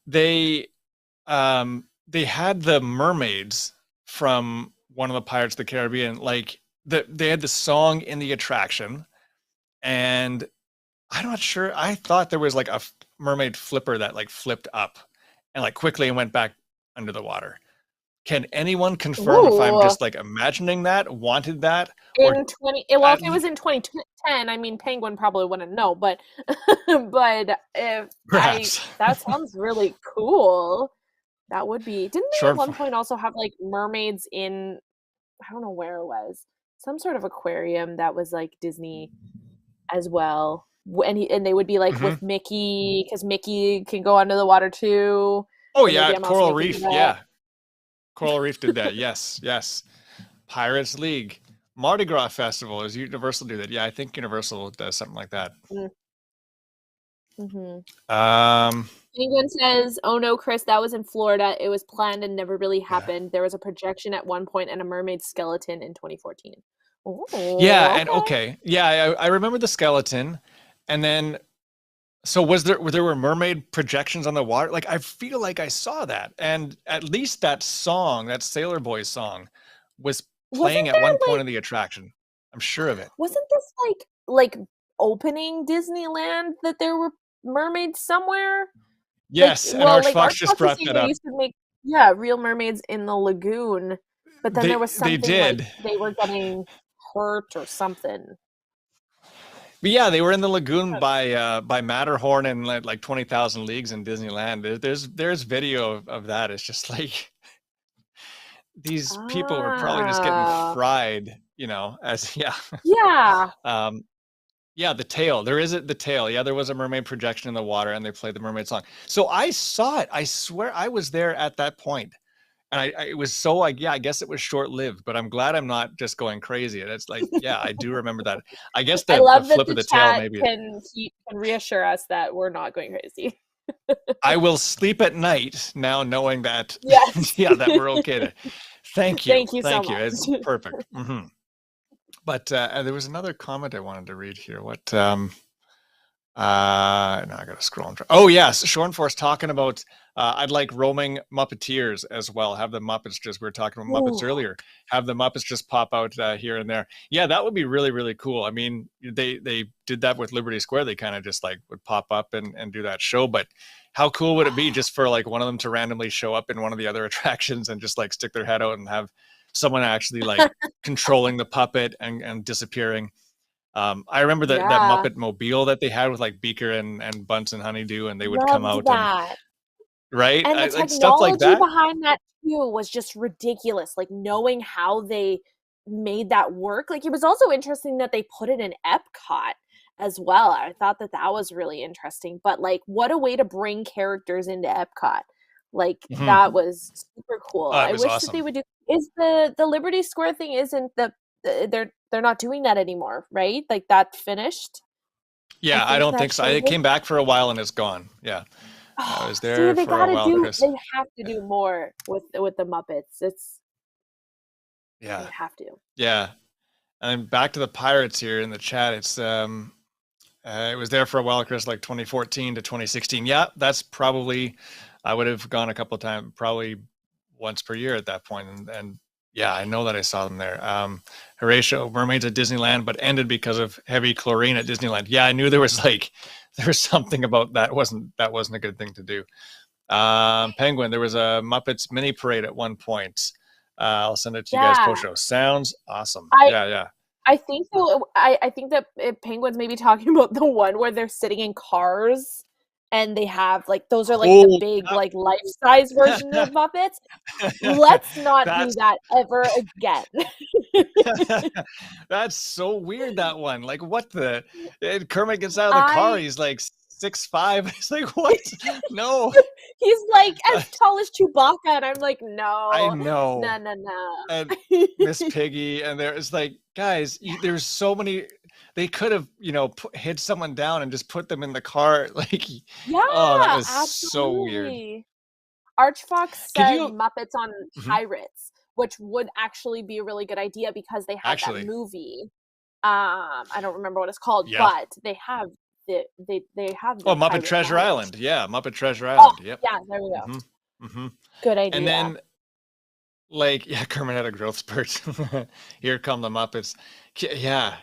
they had the mermaids from one of the Pirates of the Caribbean, like they had the song in the attraction, and I'm not sure. I thought there was like a mermaid flipper that like flipped up and like quickly went back under the water. Can anyone confirm if I'm just like imagining that, wanted that? If it was in 2010, I mean, Penguin probably wouldn't know, but that sounds really cool. That would be. Didn't they at one point also have like mermaids in? I don't know where it was. Some sort of aquarium that was like Disney as well, and they would be like with Mickey, because Mickey can go under the water too. Oh yeah, Coral Reef, yeah. Coral Reef did that. Yes. Pirates League, Mardi Gras Festival. Does Universal do that? Yeah, I think Universal does something like that. Penguin says, "Oh no, Chris, that was in Florida. It was planned and never really happened. Yeah. There was a projection at one point and a mermaid skeleton in 2014." Oh, yeah, okay. Yeah, I remember the skeleton, and then. So there were mermaid projections on the water? Like, I feel like I saw that. And at least that song, that Sailor Boys song, was playing at one point in the attraction. I'm sure of it. Wasn't this like opening Disneyland that there were mermaids somewhere? Yes, and Arch Fox just brought that up. Used to make real mermaids in the lagoon. But then there was something like they were getting hurt or something. But yeah, they were in the lagoon by Matterhorn and like 20,000 Leagues in Disneyland. There's video of that. It's just like these people were probably just getting fried, the tail. There is the tail. Yeah, there was a mermaid projection in the water, and they played the mermaid song. So I saw it. I swear I was there at that point. And it was so I guess it was short-lived, but I'm glad I'm not just going crazy. And it's like, yeah, I do remember that. I guess the flip of the tail maybe can reassure us that we're not going crazy. I will sleep at night now knowing that, that we're okay to. Thank you. Thank you so much. It's perfect. But there was another comment I wanted to read here. What? Now I got to scroll. Oh yes, Shornforce talking about. I'd like roaming Muppeteers as well. Have the Muppets we were talking about Muppets earlier. Have the Muppets just pop out here and there. Yeah, that would be really, really cool. I mean, they did that with Liberty Square. They kind of just like would pop up and do that show. But how cool would it be just for like one of them to randomly show up in one of the other attractions and just like stick their head out and have someone actually like controlling the puppet and disappearing. I remember that Muppet Mobile that they had with like Beaker and Bunsen Honeydew, and they would come out right? And the technology stuff like that behind that too was just ridiculous. Like knowing how they made that work. Like it was also interesting that they put it in Epcot as well. I thought that was really interesting. But like, what a way to bring characters into Epcot. Like that was super cool. I wish that they would do. Is the Liberty Square thing isn't they're not doing that anymore, right? Like that finished. Yeah, I don't think so. It came back for a while and it's gone. Yeah. I was there for a while. They have to do more with the Muppets. They have to. Yeah. And back to the Pirates here in the chat. It's it was there for a while, Chris, like 2014 to 2016. Yeah, that's probably I would have gone a couple of times, probably once per year at that point. And yeah, I know that I saw them there. Horatio, Mermaids at Disneyland, but ended because of heavy chlorine at Disneyland. Yeah, I knew there was something about that wasn't a good thing to do. Penguin, there was a Muppets mini parade at one point. I'll send it to you guys post show. Sounds awesome. Yeah. I think so. I think that Penguin's maybe talking about the one where they're sitting in cars and they have like those are like the big like life-size version of Muppets. Let's not do that ever again. That's so weird, that one. Like what Kermit gets out of the car, he's like 6'5". It's like what? No. He's like as tall as Chewbacca, and I'm like, no. I know. No. And Miss Piggy, and there's like, guys, there's so many. They could have, hit someone down and just put them in the car. Like, Yeah, oh, that was absolutely. so weird. Archfox said you- Muppets on Pirates, which would actually be a really good idea because they have that movie. I don't remember what it's called, but they have they have. Oh, Muppet Treasure Island. Yeah, Muppet Treasure Island. Yep. Yeah, there we go. Good idea. And then, like, Kermit had a growth spurt. Here come the Muppets. Yeah.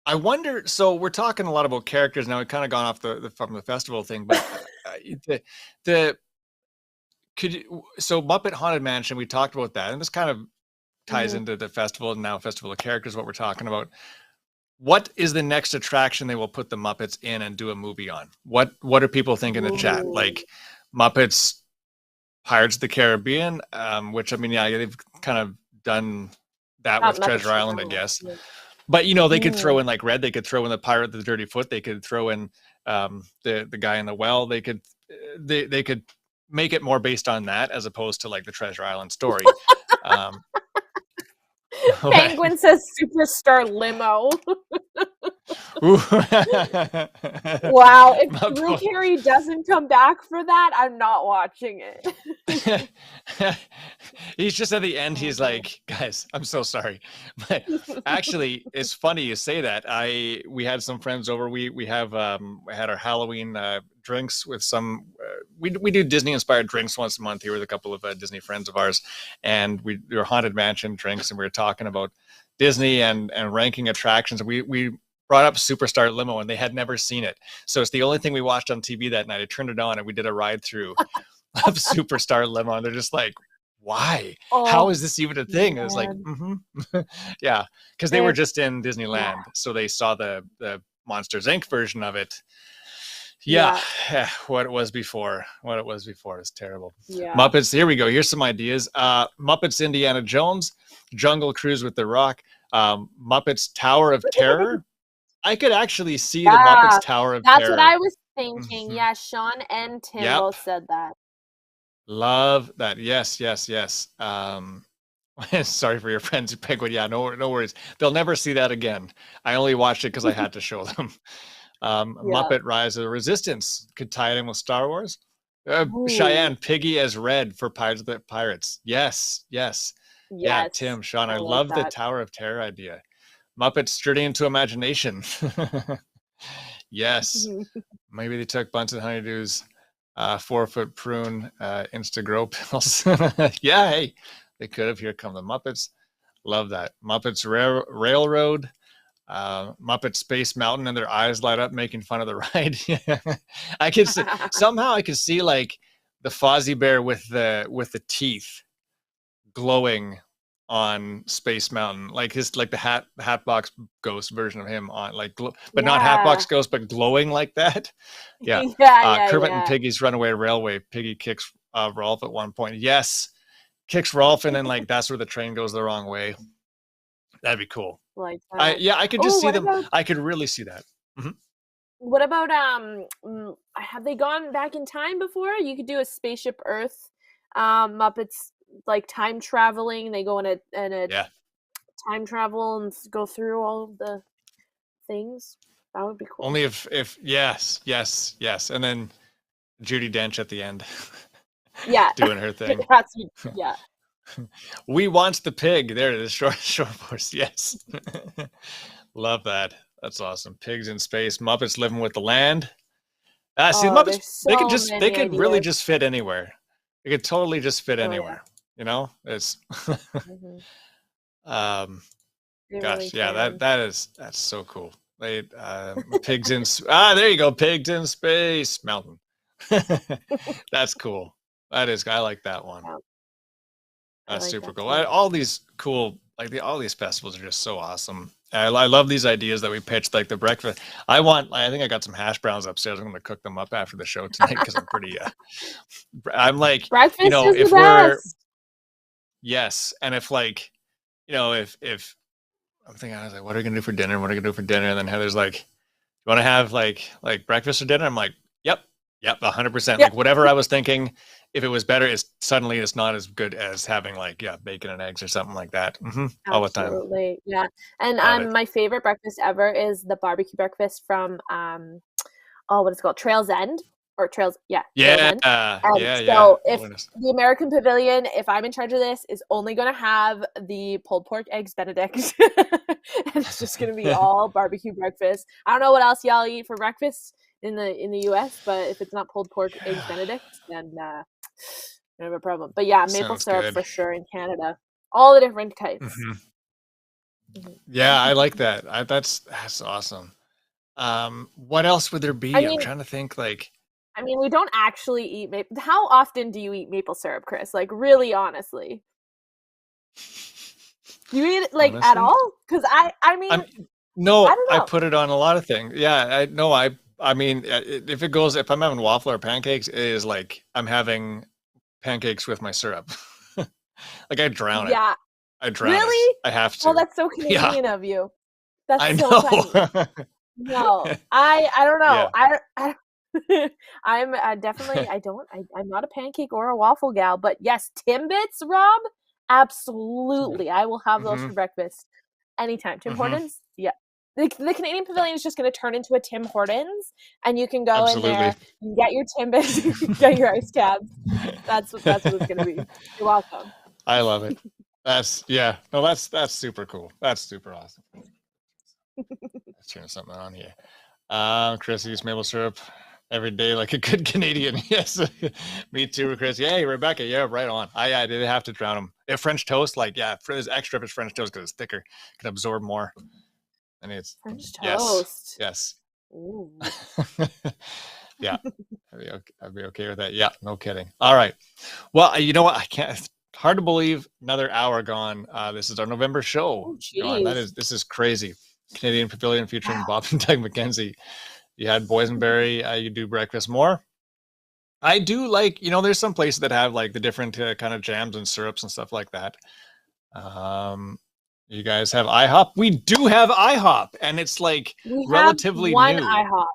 I wonder. So we're talking a lot about characters now. We've kind of gone off from the festival thing, but so Muppet Haunted Mansion. We talked about that, and this kind of ties into the festival and now Festival of Characters. What we're talking about. What is the next attraction they will put the Muppets in and do a movie on? What are people thinking in the chat? Like Muppets Pirates of the Caribbean, which I mean, they've kind of done that with Treasure Island, I guess. Yeah. But they could throw in like Red. They could throw in the Pirate with the Dirty Foot. They could throw in the guy in the well. They could make it more based on that as opposed to like the Treasure Island story. Penguin says Superstar Limo. Wow, if Drew Carey doesn't come back for that, I'm not watching it. He's just at the end, he's like, guys, I'm so sorry. But actually, it's funny you say that. We had some friends over. We had our Halloween drinks with some we do Disney inspired drinks once a month here with a couple of Disney friends of ours, and we were Haunted Mansion drinks, and we were talking about Disney and ranking attractions. We brought up Superstar Limo, and they had never seen it, so it's the only thing we watched on TV that night. I turned it on and we did a ride through of Superstar Limo, and they're just like, why? How is this even a thing? Man. It was like yeah, because they were just in Disneyland, so they saw the Monsters Inc. version of it. What it was before is terrible. Muppets, here we go. Here's some ideas. Muppets Indiana Jones, Jungle Cruise with The Rock, Muppets Tower of Terror. I could actually see the Muppets Tower of Terror. That's what I was thinking. Yeah, Sean and Tim both said that. Love that. Yes. Sorry for your friends, Penguin. Yeah, no worries. They'll never see that again. I only watched it because I had to show them. Muppet Rise of the Resistance could tie it in with Star Wars. Cheyenne, Piggy as Red for Pirates of the Pirates. Yes. Yeah, Tim, Sean, I love the Tower of Terror idea. Muppets Journey into Imagination. Yes. Maybe they took Bunsen Honeydew's 4-foot prune Insta-Grow pills. Yeah, hey, they could have. Here come the Muppets. Love that. Muppets Railroad. Muppet Space Mountain, and their eyes light up making fun of the ride. I could see, somehow I could see like the Fozzie Bear with the teeth glowing on Space Mountain, like the Hatbox Ghost version of him on but not Hatbox Ghost, but glowing like that. Kermit and Piggy's Runaway Railway. Piggy kicks Rolf at one point. Yes, kicks Rolf, and then like that's where the train goes the wrong way. That'd be cool. Like that. I could just see them. I could really see that. What about have they gone back in time before? You could do a Spaceship Earth, Muppets like time traveling. They go in a time travel and go through all of the things. That would be cool. Only if yes, and then Judi Dench at the end. Doing her thing. We want the pig. There it is. Short force. Yes. Love that. That's awesome. Pigs in space. Muppets living with the land. See, the Muppets. They could really just fit anywhere. They could totally just fit anywhere. It's. That's so cool. They pigs in. There you go. Pigs in space mountain. That's cool. That is. I like that one. That's super cool. All these cool, all these festivals are just so awesome. I love these ideas that we pitched, like the breakfast. I think I got some hash browns upstairs. I'm going to cook them up after the show tonight because I'm pretty. I'm like, breakfast is if the best. Yes, and if if I'm thinking, I was like, what are we going to do for dinner? And then Heather's like, you want to have like breakfast or dinner? I'm like, yep. Yep, 100%. Yeah. Like whatever I was thinking, if it was better, it's not as good as having like bacon and eggs or something like that. All the time. Absolutely, yeah. And Love it. my favorite breakfast ever is the barbecue breakfast from what is it called? Trails End or Trails Trails End. So if the American Pavilion, if I'm in charge of this, is only going to have the pulled pork eggs Benedict, and it's just going to be all barbecue breakfast. I don't know what else y'all eat for breakfast in the US, but if it's not pulled pork eggs Benedict, then I have a problem. But yeah, maple syrup for sure in Canada, all the different types. Yeah, I like that. That's awesome. What else would there be? I'm trying to think. Like, I mean, we don't actually eat maple. How often do you eat maple syrup, Chris? Like, really, honestly, do you eat it like at all? Because I mean, I put it on a lot of things. Yeah, I mean, if I'm having waffle or pancakes, it is like I'm having pancakes with my syrup. Like I drown it. Yeah, I drown it. I have to. Oh, that's so Canadian of you. That's so funny. No, I don't know. Yeah. I'm definitely I'm not a pancake or a waffle gal, but yes, Timbits, Rob, absolutely. I will have those for breakfast anytime. Tim Hortons, yeah. The Canadian Pavilion is just going to turn into a Tim Hortons, and you can go in there, you get your Timbits, get your ice cabs. That's what it's going to be. You're welcome. I love it. That's super cool. That's super awesome. Let's turn something on here. Chris eats maple syrup every day like a good Canadian. Yes, me too, Chris. Hey, Rebecca. Yeah, right on. I did have to drown them. If French toast, like there's extra if it's French toast because it's thicker, can absorb more. And it's French toast. Yes. Ooh. Yeah, I'd be okay with that. Yeah, no kidding. All right. Well, you know what? I can't. It's hard to believe another hour gone. This is our November show. This is crazy. Canadian Pavilion featuring Bob and Doug McKenzie. You had boysenberry. You do breakfast more. I do like, there's some places that have like the different kind of jams and syrups and stuff like that. You guys have IHOP. We do have IHOP, and it's like relatively one new. IHOP.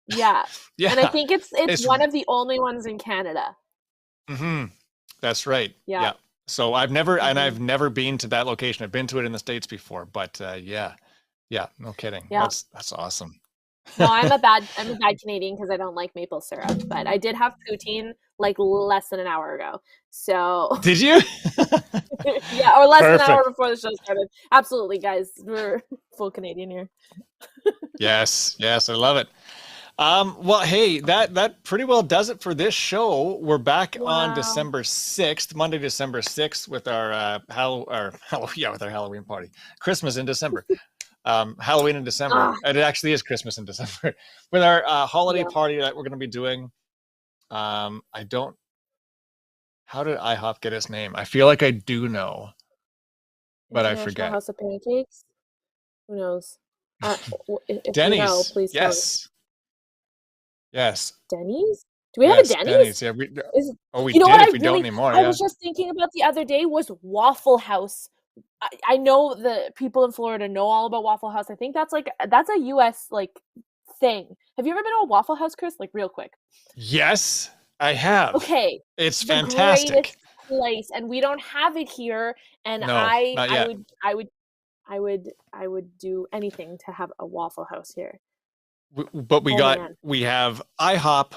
Yeah. Yeah. And I think it's one of the only ones in Canada. That's right. Yeah. So I've never been to that location. I've been to it in the States before, but yeah, no kidding. Yeah. That's awesome. No, I'm a bad Canadian because I don't like maple syrup, but I did have poutine like less than an hour ago. So did you? Yeah, or less than an hour before the show started. Absolutely, guys. We're full Canadian here. Yes, I love it. Well, hey, that pretty well does it for this show. We're back on December 6th, Monday, December 6th, with our with our Halloween party. Christmas in December. Halloween in December. It actually is Christmas in December. With our holiday party that we're going to be doing. How did IHOP get its name? I feel like I do know, but I forget. House of Pancakes? Who knows? If Denny's. You know, please tell me. Yes. Denny's? Do we have a Denny's? Yeah. We don't anymore. I was just thinking about the other day was Waffle House. I know the people in Florida know all about Waffle House. I think that's a US thing. Have you ever been to a Waffle House, Chris? Like real quick. Yes, I have. Okay. It's fantastic. Place, and we don't have it here. And no, I would do anything to have a Waffle House here. But we have IHOP,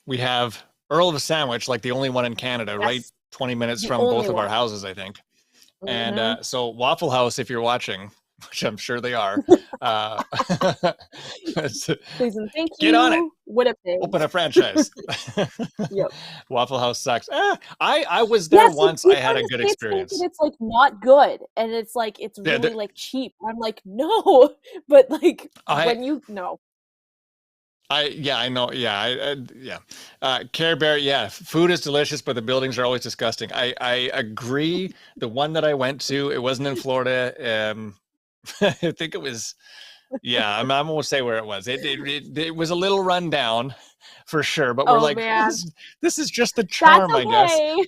we have Earl of a Sandwich, like the only one in Canada, right? 20 minutes from both of our houses, I think. And so Waffle House, if you're watching, which I'm sure they are, please and thank you. Get on it. Winnipeg. Open a franchise. Yep. Waffle House sucks. I was there once. I had a good experience. It's like not good, and it's like it's really like cheap. I'm like no, but like when you know. I know. Yeah. Care Bear. Yeah. Food is delicious, but the buildings are always disgusting. I agree. The one that I went to, it wasn't in Florida. I think it was, I won't say where it was. It was a little rundown for sure, but we're like, this is just the charm, I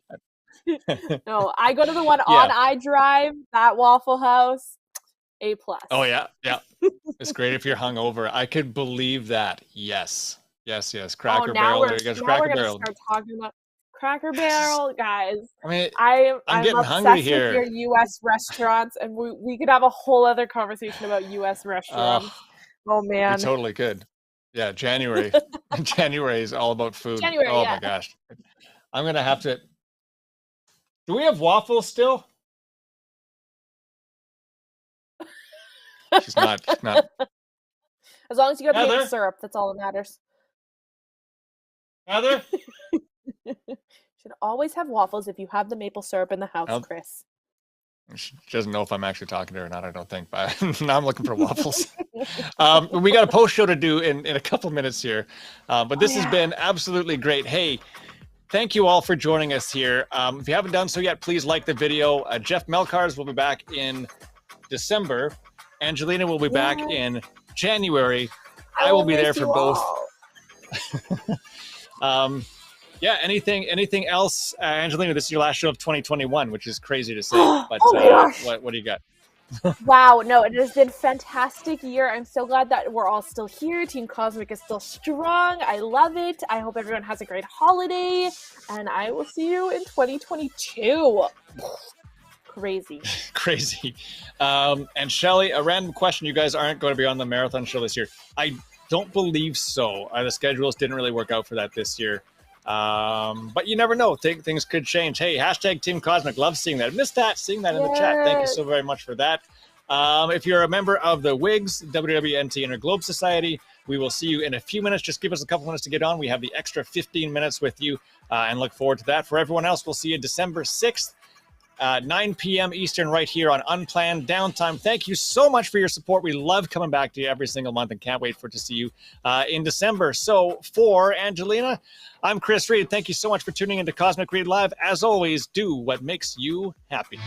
guess. No, I go to the one on iDrive, that Waffle House, A+. Oh yeah. It's great if you're hungover. I could believe that. Yes. Yes, Cracker Barrel. There you go. Cracker Barrel. Start talking about Cracker Barrel, guys. I mean, I'm getting obsessed hungry with here. your U.S. restaurants, and we could have a whole other conversation about U.S. restaurants. Oh man, we totally could. Yeah, January. January is all about food. January, oh my gosh, I'm gonna have to. Do we have waffles still? She's not. As long as you got Heather? maple syrup, that's all that matters. Heather? Should always have waffles if you have the maple syrup in the house, Chris. She doesn't know if I'm actually talking to her or not, I don't think, but now I'm looking for waffles. We got a post show to do in a couple minutes here, but this has been absolutely great. Hey, thank you all for joining us here. If you haven't done so yet, please like the video. Jeff Melkars will be back in December. Angelina will be back in January. I will be there for both. Anything else? Angelina, this is your last show of 2021, which is crazy to say. But what do you got? Wow, no, it has been a fantastic year. I'm so glad that we're all still here. Team Cosmic is still strong. I love it. I hope everyone has a great holiday. And I will see you in 2022. Crazy. And Shelly, a random question. You guys aren't going to be on the marathon show this year. I don't believe so. The schedules didn't really work out for that this year. But you never know. Things could change. Hey, hashtag Team Cosmic. Love seeing that. Missed that. Seeing that in the chat. Thank you so very much for that. If you're a member of the WIGS, WDWNT Interglobe Society, we will see you in a few minutes. Just give us a couple minutes to get on. We have the extra 15 minutes with you and look forward to that. For everyone else, we'll see you December 6th. 9 p.m. Eastern right here on Unplanned Downtime. Thank you so much for your support. We love coming back to you every single month and can't wait to see you in December. So for Angelina, I'm Chris Reid. Thank you so much for tuning into Cosmic Reid Live. As always, do what makes you happy.